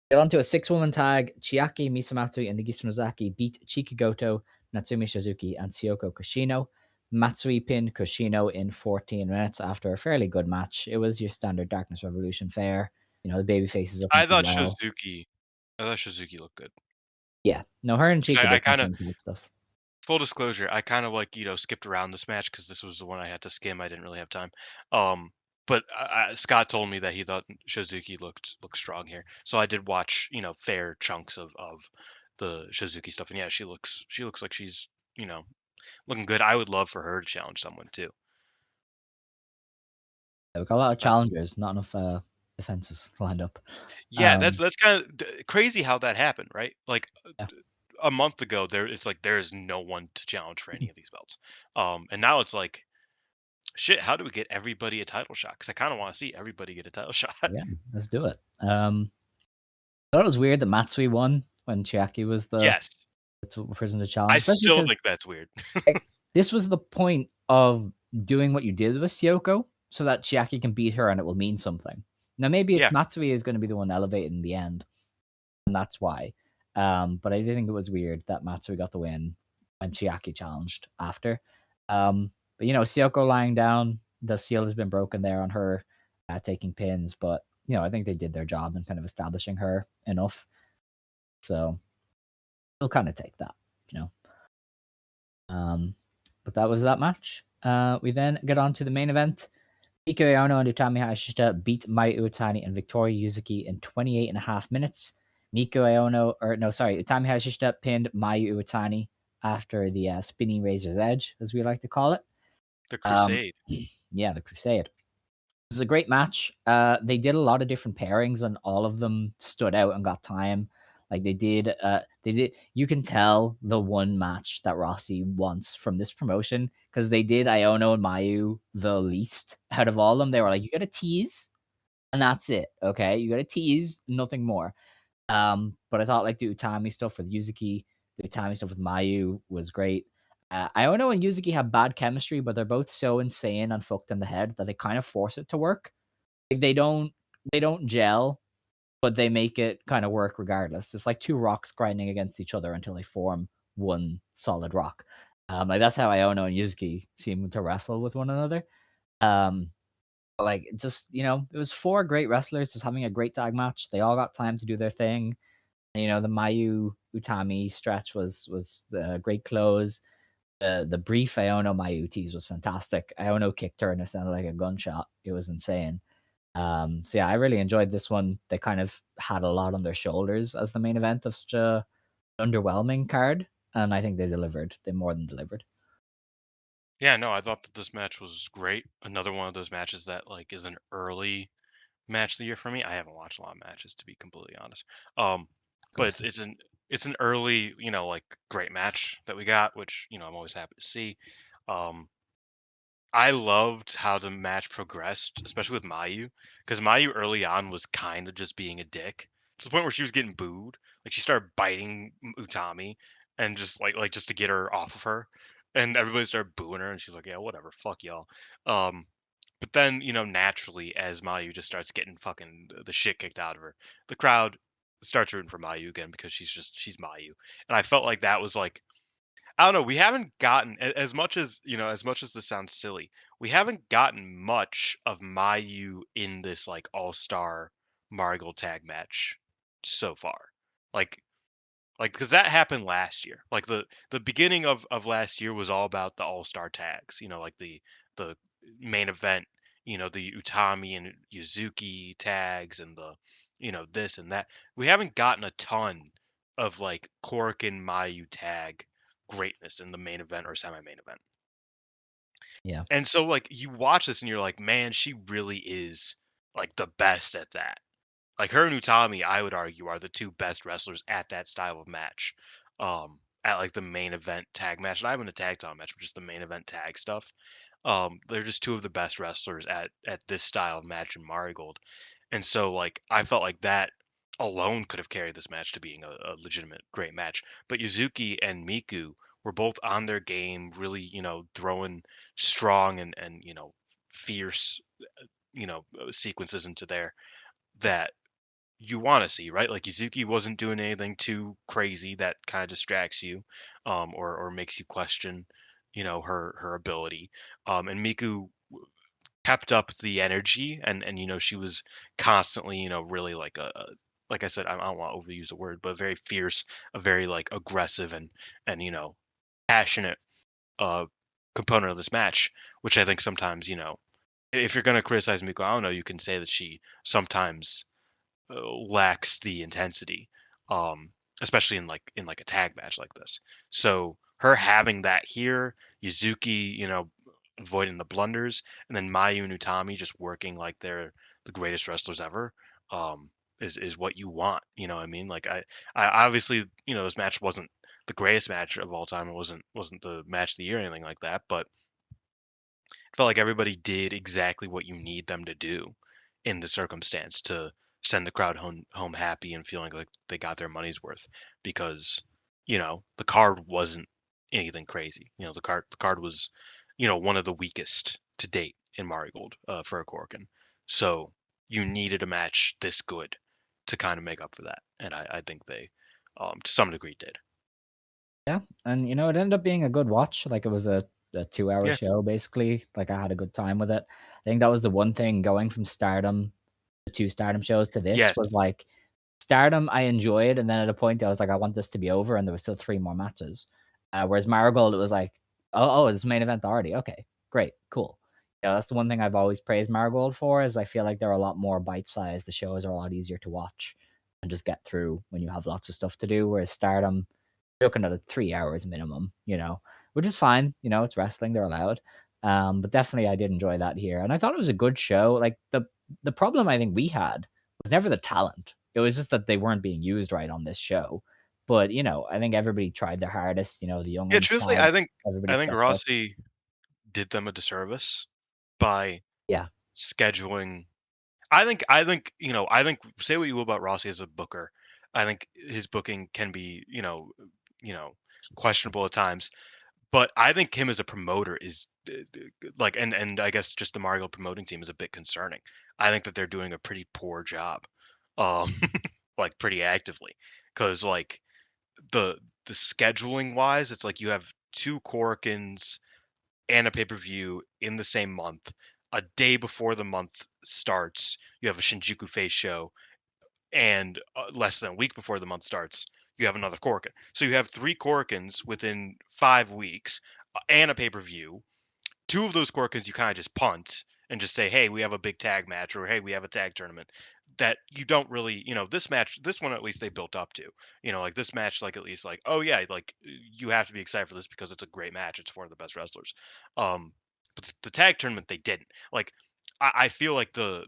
Get onto a six-woman tag. Chiaki Misamatsui and Nagisa Nozaki beat Chikagoto, Natsumi Shizuki, and Syoko Kushino. Matsui pinned Kushino in 14 minutes after a fairly good match. It was your standard Darkness Revolution fare. The baby faces up and I did thought well. Shizuki, I thought Shizuki looked good. Yeah, no, her and 'Cause Chika I did some kind of fun tag stuff. full disclosure, I kind of like skipped around this match because this was the one I had to skim. I didn't really have time. Um, but Scott told me that he thought Shizuki looked strong here, so I did watch fair chunks of the Shizuki stuff, and yeah, she looks like she's you know looking good. I would love for her to challenge someone too. Yeah, we got a lot of That's challengers, not enough defenses lined up. yeah, Um, that's kind of crazy how that happened, right? Like yeah, a month ago, it's like there is no one to challenge for any of these belts, and now it's like shit, how do we get everybody a title shot? Because I kind of want to see everybody get a title shot. yeah, let's do it. I thought it was weird that Matsui won when Chiaki was the Yes, person to I challenge, especially still because think that's weird. like, this was the point of doing what you did with Syoko so that Chiaki can beat her and it will mean something. Now, maybe it's Yeah, Matsui is going to be the one elevated in the end, and that's why. But I did think it was weird that Matsui got the win when Chiaki challenged after. But Syoko lying down, the seal has been broken there on her taking pins, but I think they did their job in kind of establishing her enough. So we'll kind of take that, you know. Um, but that was that match. We then get on to the main event. Miko Iono and Utami Hayashishita beat Mayu Iwatani and Victoria Yuzuki in 28.5 minutes. Miko Iono, or no, sorry, Utami Hayashishita pinned Mayu Iwatani after the spinning razor's edge, as we like to call it. The Um, Crusade. yeah, the Crusade. This is a great match. They did a lot of different pairings, and all of them stood out and got time. Like they did. They did. You can tell the one match that Rossi wants from this promotion because they did Iono and Mayu the least out of all of them. They were like, you got to tease, and that's it. Okay, you got to tease, nothing more. But I thought like the Utami stuff with Yuzuki, the Utami stuff with Mayu was great. Iono and Yuzuki have bad chemistry, but they're both so insane and fucked in the head that they kind of force it to work. Like they don't gel, but they make it kind of work regardless. It's like two rocks grinding against each other until they form one solid rock. Like that's how Iono and Yuzuki seem to wrestle with one another. Um, like just it was four great wrestlers just having a great tag match. They all got time to do their thing. The Mayu Utami stretch was the great close. The brief Iono Mayu tease was fantastic. Iono kicked her and it sounded like a gunshot. It was insane. So yeah, I really enjoyed this one. They kind of had a lot on their shoulders as the main event of such a underwhelming card, and I think they delivered. They more than delivered. Yeah, no, I thought that this match was great. Another one of those matches that like is an early match of the year for me. I haven't watched a lot of matches to be completely honest. Um, but Good. it's an early, like great match that we got, which, I'm always happy to see. Um, I loved how the match progressed, especially with Mayu, because Mayu early on was kind of just being a dick to the point where she was getting booed. Like she started biting Utami, and just like just to get her off of her, and everybody started booing her, and she's like, "Yeah, whatever, fuck y'all." Um, but then, naturally, as Mayu just starts getting fucking the shit kicked out of her, the crowd starts rooting for Mayu again because she's Mayu, and I felt like that was like I don't know. We haven't gotten as much as as much as this sounds silly. We haven't gotten much of Mayu in this like All Star Marigold tag match so far. Like because that happened last year. Like the beginning of last year was all about the All Star tags. Like the main event. The Utami and Yuzuki tags and the this and that. We haven't gotten a ton of like Korakuen Mayu tag greatness in the main event or semi main event. Yeah. And so like you watch this and you're like, man, she really is like the best at that. Like her and Utami, I would argue, are the two best wrestlers at that style of match. At like the main event tag match, not even a tag title match, but just the main event tag stuff. They're just two of the best wrestlers at this style of match in Marigold. And so like I felt like that alone could have carried this match to being a legitimate great match. But Yuzuki and Miku were both on their game, really, throwing strong and fierce, sequences into there that you want to see, right? Like Yuzuki wasn't doing anything too crazy that kind of distracts you, or makes you question, her ability. And Miku kept up the energy, and she was constantly, really like like I said, I don't want to overuse the word, but very fierce, a very like aggressive and passionate uh component of this match, which I think sometimes, if you're gonna criticize Miku, I don't know, you can say that she sometimes lacks the intensity, um, especially in like a tag match like this. So her having that here, Yuzuki, avoiding the blunders, and then Mayu and Utami just working like they're the greatest wrestlers ever, um, is what you want. You know what I mean? Like I obviously this match wasn't the greatest match of all time. It wasn't the match of the year or anything like that, but felt like everybody did exactly what you need them to do in the circumstance to send the crowd home happy and feeling like they got their money's worth because the card wasn't anything crazy. The card was one of the weakest to date in Marigold, for a Corkin. So you needed a match this good to kind of make up for that, and I think they to some degree did. Yeah, and it ended up being a good watch. Like it was a 2 hour Yeah. show basically. Like I had a good time with it. I think that was the one thing going from Stardom, the two Stardom shows to this Yes. was like Stardom I enjoyed, and then at a point I was like, I want this to be over, and there was still three more matches. Whereas Marigold, it was like, oh, it's main event already. Okay, great, cool. that's the one thing I've always praised Marigold for is I feel like they're a lot more bite-sized. The shows are a lot easier to watch and just get through when you have lots of stuff to do. Whereas Stardom, you're looking at a 3 hours minimum, which is fine. It's wrestling, they're allowed. But definitely I did enjoy that here. And I thought it was a good show. Like the problem I think we had was never the talent. It was just that they weren't being used right on this show. But I think everybody tried their hardest. The young Yeah, ones truthfully, tag, everybody I think stepped up. Rossi did them a disservice by Yeah, scheduling. I think say what you will about Rossi as a booker. I think his booking can be, you know, questionable at times. But I think him as a promoter is like, and I guess just the Mario promoting team is a bit concerning. I think that they're doing a pretty poor job, um, like pretty actively, because like the scheduling wise, it's like you have two Korkins and a pay per view in the same month. A day before the month starts, you have a Shinjuku Face show, and less than a week before the month starts, you have another Korakuen. So you have three Korakuens within 5 weeks, and a pay per view. Two of those Korakuens you kind of just punt and just say, "Hey, we have a big tag match," or "Hey, we have a tag tournament." That you don't really, this match, this one at least they built up to. Like this match, like at least like, oh yeah, like you have to be excited for this because it's a great match. It's one of the best wrestlers. Um, but the tag tournament they didn't. Like, I feel like the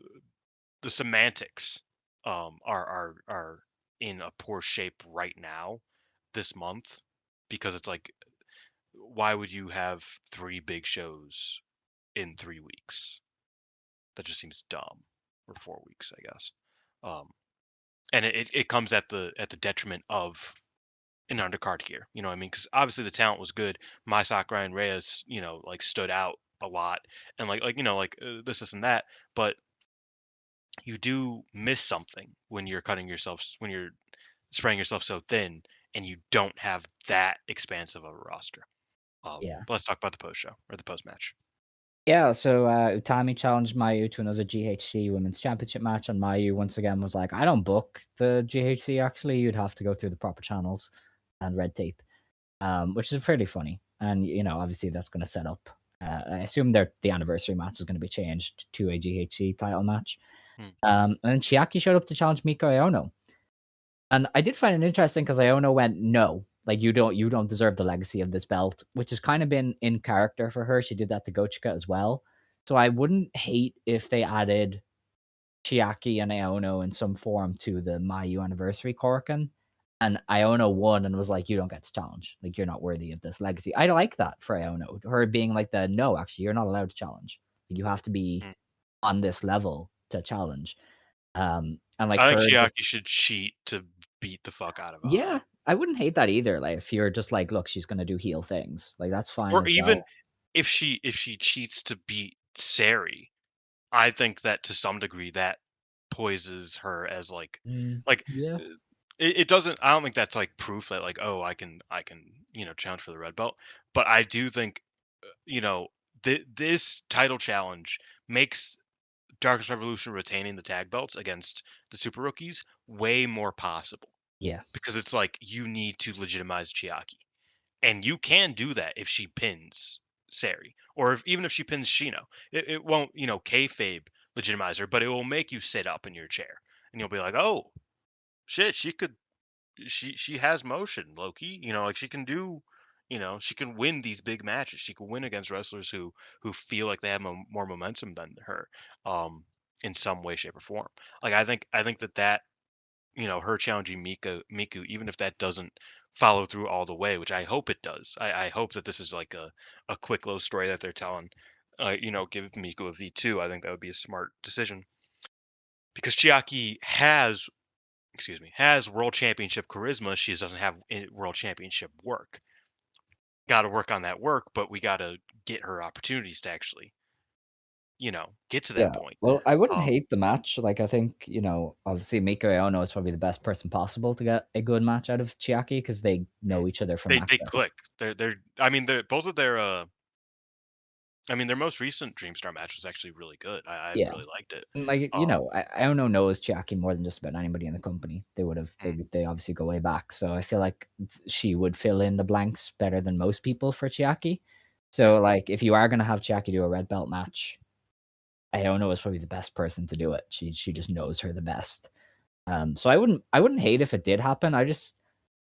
semantics are in a poor shape right now this month, because it's like, why would you have three big shows in 3 weeks? That just seems dumb. Or 4 weeks, I guess. um and it comes at the detriment of an undercard here, you know what I mean? Because obviously the talent was good. My Sakurai and Reyes, like stood out a lot, and this and that. But you do miss something when you're when you're spreading yourself so thin and you don't have that expansive of a roster. yeah. But let's talk about the post show or the post match. Yeah, so Utami challenged Mayu to another GHC Women's Championship match, and Mayu once again was like, I don't book the GHC, actually. You'd have to go through the proper channels and red tape, which is pretty funny. And, obviously that's going to set up. I assume the anniversary match is going to be changed to a GHC title match. Hmm. And then Chiaki showed up to challenge Miko Iono. And I did find it interesting because Iono went, no, like you don't deserve the legacy of this belt, which has kind of been in character for her. She did that to Gochika as well. So I wouldn't hate if they added Chiaki and Iono in some form to the Mayu anniversary Korakuen. And Iono won and was like, you don't get to challenge. Like, you're not worthy of this legacy. I like that for Iono. Her being like, no, actually, you're not allowed to challenge. You have to be Hmm. on this level to challenge. And like I think her just, Chiaki should cheat to beat the fuck out of yeah, Io. I wouldn't hate that either. Like, if you're just like, look, she's gonna do heel things, like that's fine Or as even well. if she cheats to beat Sari, I think that to some degree that poises her as like Yeah, uh, it doesn't. I don't think that's like proof that like, oh, I can challenge for the red belt. But I do think you know this title challenge makes Darkest Revolution retaining the tag belts against the Super Rookies way more possible, yeah, because it's like you need to legitimize Chiaki. And you can do that if she pins Sari, or even if she pins Shino. It won't, kayfabe legitimize her, but it will make you sit up in your chair, and you'll be like, "Oh shit, she could, she has motion, Loki. Like she can do, she can win these big matches. She can win against wrestlers who feel like they have more momentum than her, in some way, shape, or form. Like I think that her challenging Miku, even if that doesn't follow through all the way, which I hope it does. I hope that this is like a quick little story that they're telling. Give Miku a V2. I think that would be a smart decision, because Chiaki has world championship charisma. She just doesn't have world championship work. Got to work on that work, but we got to get her opportunities to actually, get to that yeah. point. Well, I wouldn't Um, hate the match. Like, I think obviously Miko Iono is probably the best person possible to get a good match out of Chiaki because they know each other from they Access. click. They're. I mean, they're both of their. I mean, their most recent Dreamstar match was actually really good. I Yeah, really liked it. and like Um, Iono knows Chiaki more than just about anybody in the company. They would have mm, they obviously go way back. So I feel like she would fill in the blanks better than most people for Chiaki. So mm. like if you are gonna have Chiaki do a red belt match, Iono is probably the best person to do it. She just knows her the best. So I wouldn't hate if it did happen. I just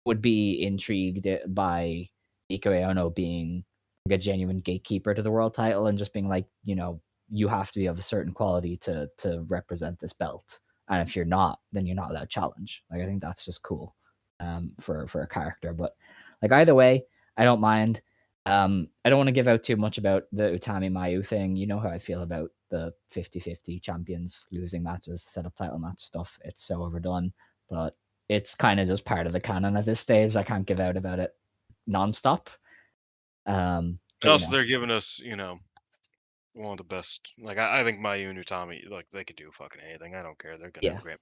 would be intrigued by Iko Iono being like a genuine gatekeeper to the world title and just being like, you have to be of a certain quality to represent this belt. And if you're not, then you're not allowed challenge. Like I think that's just cool for a character. But like either way, I don't mind. I don't want to give out too much about the Utami Mayu thing. You know how I feel about the 50-50 champions losing matches, set up title match stuff. It's so overdone. But it's kind of just part of the canon at this stage. I can't give out about it nonstop. And But also, they're giving us, one of the best. Like, I think Mayu and Utami, like, they could do fucking anything. I don't care. They're gonna have yeah, a great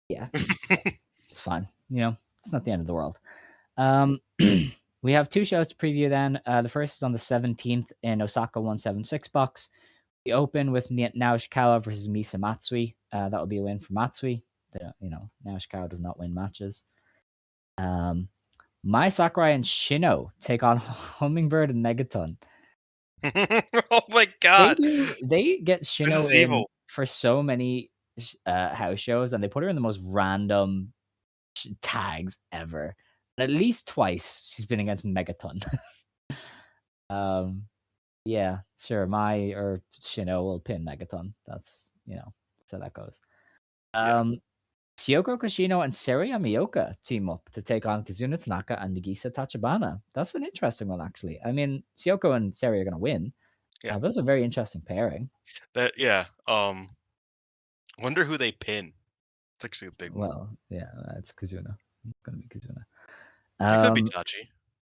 yeah, match. it's fine. It's not the end of the world. We have two shows to preview then. The first is on the 17th in Osaka 176 box. We open with Naoshikawa versus Misa Matsui. That will be a win for Matsui. Naoshikawa does not win matches. Mai Sakurai and Shino take on Hummingbird and Megaton. Oh my They god, do. They get this Shino is in evil. for so many house shows, and they put her in the most random tags ever. And at least twice she's been against Megaton. um, yeah, sure. Mai or Shino will pin Megaton. That's how that goes. Yeah. Um, Kyoko Kashino and Seria Miyoka team up to take on Kazuna Tanaka and Nagisa Tachibana. That's an interesting one, actually. I mean, Kyoko and Seria are going to win. Yeah. But it's a very interesting pairing. Yeah. Wonder who they pin. It's actually a big one. Well, yeah, it's Kazuna. It's going to be Kazuna. It could be Um, Tachi.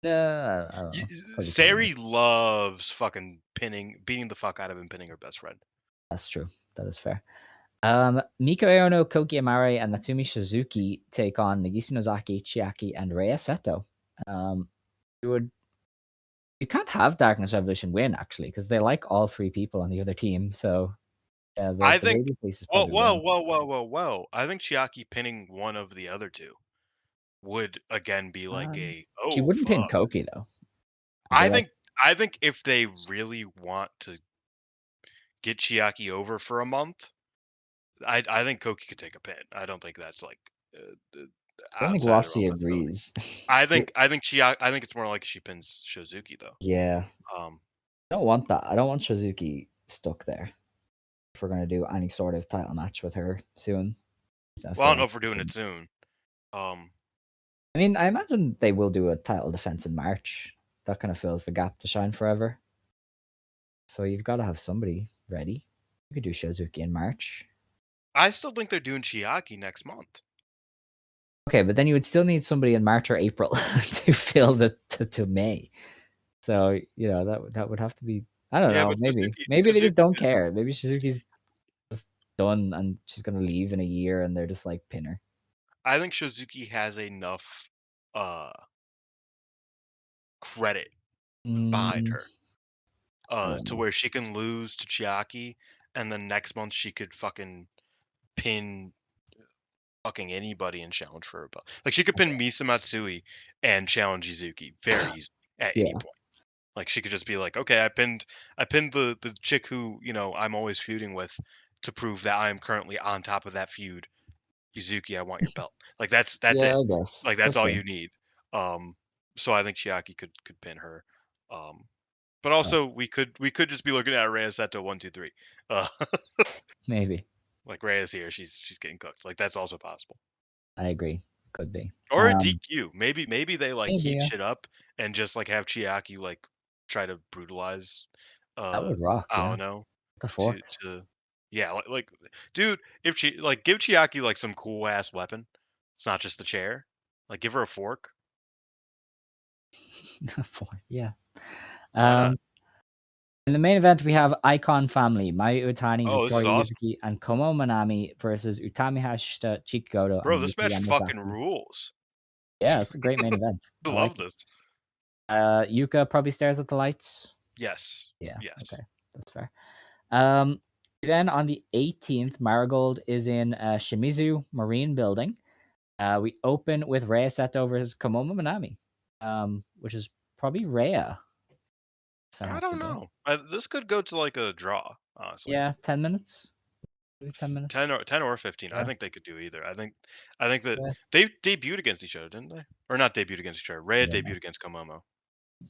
I don't know. Probably Kazuna. Sari loves fucking beating the fuck out of him, pinning her best friend. That's true. That is fair. Miko Aono, Koki Amare, and Natsumi Suzuki take on Nagisa Nozaki, Chiaki, and Rei Seto. Um, you can't have Darkness Revolution win actually because they like all three people on the other team. So yeah, I the think. baby faces Whoa, probably whoa, win. whoa, whoa, whoa, whoa! I think Chiaki pinning one of the other two would again be like Um, a she oh wouldn't pin fuck. Koki though. Like they I like think I think if they really want to get Chiaki over for a month, I think Koki could take a pin. I don't think that's like uh, uh, I don't think outside the realm Rossi of possibility. agrees. I think Chiaki. I think it's more like she pins Shozuki though. Yeah, Um, I don't want that. I don't want Suzuki stuck there. If we're gonna do any sort of title match with her soon, I well, I feel don't know like if we're we doing it should. soon. Um, I mean, I imagine they will do a title defense in March. That kind of fills the gap to Shine Forever. So you've got to have somebody ready. You could do Shizuki in March. I still think they're doing Chiaki next month. Okay, but then you would still need somebody in March or April to fill the to May. So that would have to be. I don't Yeah, know. but Maybe they Suzuki just don't care. Maybe Suzuki's just done and she's gonna leave in a year, and they're just like pin her. I think Shozuki has enough uh credit behind Mm, her I don't to know. where she can lose to Chiaki and then next month she could fucking pin fucking anybody and challenge for a belt. Like she could pin Misa Matsui and challenge Izuki very easily at any Yeah, point. Like she could just be like, "Okay, I pinned the chick who, I'm always feuding with to prove that I am currently on top of that feud. Yuzuki, I want your belt." Like that's yeah, it. I guess. Like that's all Okay. you need. Um, so I think Chiaki could pin her. Um, but All right. also we could just be looking at Rhea Seto 1, 2, 3. Uh, Maybe. like Rhea's here, she's getting cooked. Like that's also possible. I agree. Could be. Or a DQ. Maybe they like Maybe heat yeah. shit up and just like have Chiaki like try to brutalize That would rock. I Yeah. don't know The to forks. yeah, like dude, if she like give Chiaki like some cool ass weapon. It's not just the chair. Like give her a fork. Fork. Yeah. Why not? Um, in the main event, we have Icon Family, Mayu Utani, Oh, this is Victoria awesome. Yuzuki, and Komo Manami versus Utami Hashita, Chikugoto, Bro, and this Yuka match fucking Yamazaki. rules. Yeah, it's a great main event. I I like love it. this. Yuka probably stares at the lights. Yes. Yeah, Yes. okay. That's fair. Um, then on the 18th, Marigold is in Shimizu Marine Building. We open with Rhea Seto versus Komomo Manami, which is probably Rhea, if I I have to don't guess. know. This could go to like a draw. honestly. Yeah, 10 minutes. Maybe 10 minutes. 10 or 15. I Yeah, think they could do either. I think that yeah, they debuted against each other, didn't they? Or not debuted against each other. Rhea yeah, debuted against Komomo.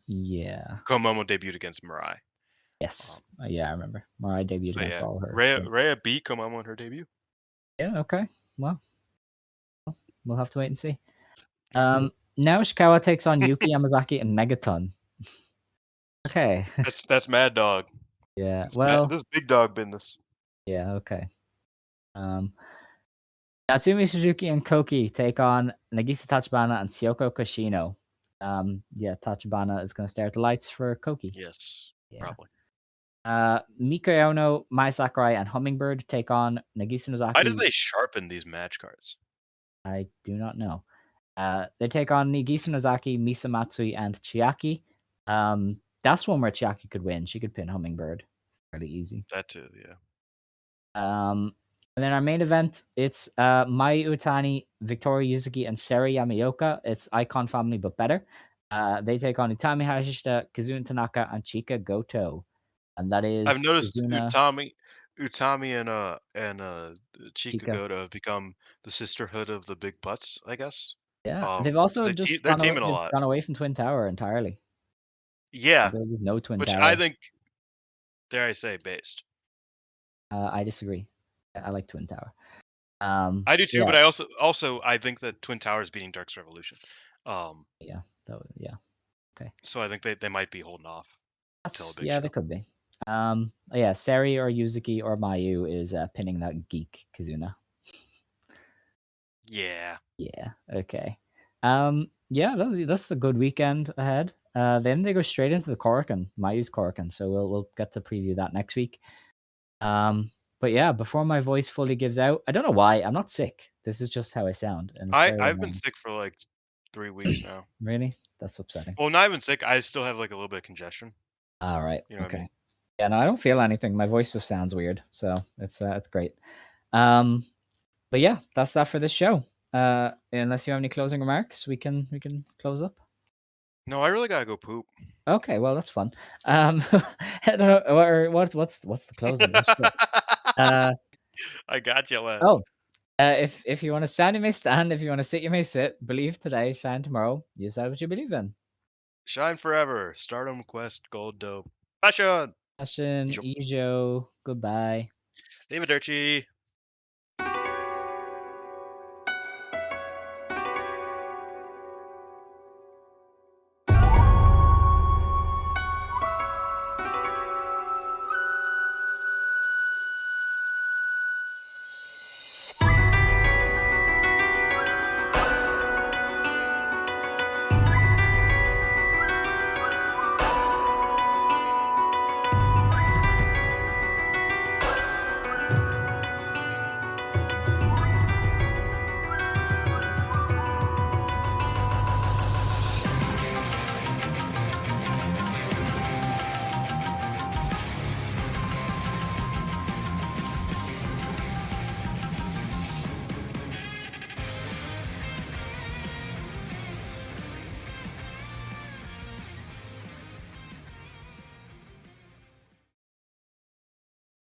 yeah. Komomo debuted against Mirai. Yes. Um, Yeah, I remember. Mariah debuted but against yeah, all her Rhea twins. Rhea beat Komomo in her debut. Yeah, okay. Well, we'll have to wait and see. Yeah. Now Ishikawa takes on Yuki Yamazaki and Megaton. Okay. That's Mad Dog. Yeah. This Well, is big dog business. yeah, okay. Um, Natsumi Suzuki and Koki take on Nagisa Tachibana and Syoko Kashino. Yeah, Tachibana is going to stare at the lights for Koki. Yes, Yeah. probably. Mika Ono, Mai Sakurai, and Hummingbird take on Nagisa Why did Nozaki. they sharpen these match cards? I do not know. They take on Nagisa Nozaki, Misa Matsui, and Chiaki. That's one where Chiaki could win. She could pin Hummingbird fairly easy. That too, yeah. And then our main event, it's Mai Utani, Victoria Yuzuki, and Seri Yamaoka. It's Icon Family, but better. They take on Utami Hayashishita, Kazuna Tanaka, and Chika Goto. And that I've is noticed Kazuna Utami and Chika Chika. Goto have become the sisterhood of the big butts, I guess. Yeah, they've 'Cause also just they're gone away. teaming a They've lot. gone away from Twin Tower entirely. Yeah, There's no Twin which I Tower. think, dare I say, based. I disagree. I like Twin Tower. I do too, Yeah, but I also I think that Twin Towers beating Dark's Revolution. Um, yeah, yeah. Okay, so I think they might be holding off till a that's big yeah, they show. could be. Yeah, Seri or Yuzuki or Mayu is pinning that geek Kazuna. Yeah. Yeah. Okay. Yeah, that's a good weekend ahead. Then they go straight into the Korakuen, Mayu's Korakuen. So we'll get to preview that next week. But yeah, before my voice fully gives out, I don't know why I'm not sick. This is just how I sound, and it's very I've been annoying. sick for like 3 weeks now. Really, that's upsetting. Well, not even sick. I still have like a little bit of congestion. All right. You know what I Okay. mean? Yeah. No, I don't feel anything. My voice just sounds weird. So it's great. Um, but yeah, that's that for this show. Unless you have any closing remarks, we can close up. No, I really gotta go poop. Okay, well that's fun. I don't know, what's the closing? Oh shit. Uh, I got you, Les. oh, if you want to stand, you may stand. If you want to sit, you may sit. Believe today, shine tomorrow. You decide what you believe in. Shine forever. Stardom Quest Gold Dope. Passion. Passion, Ijo, goodbye. Arrivederci.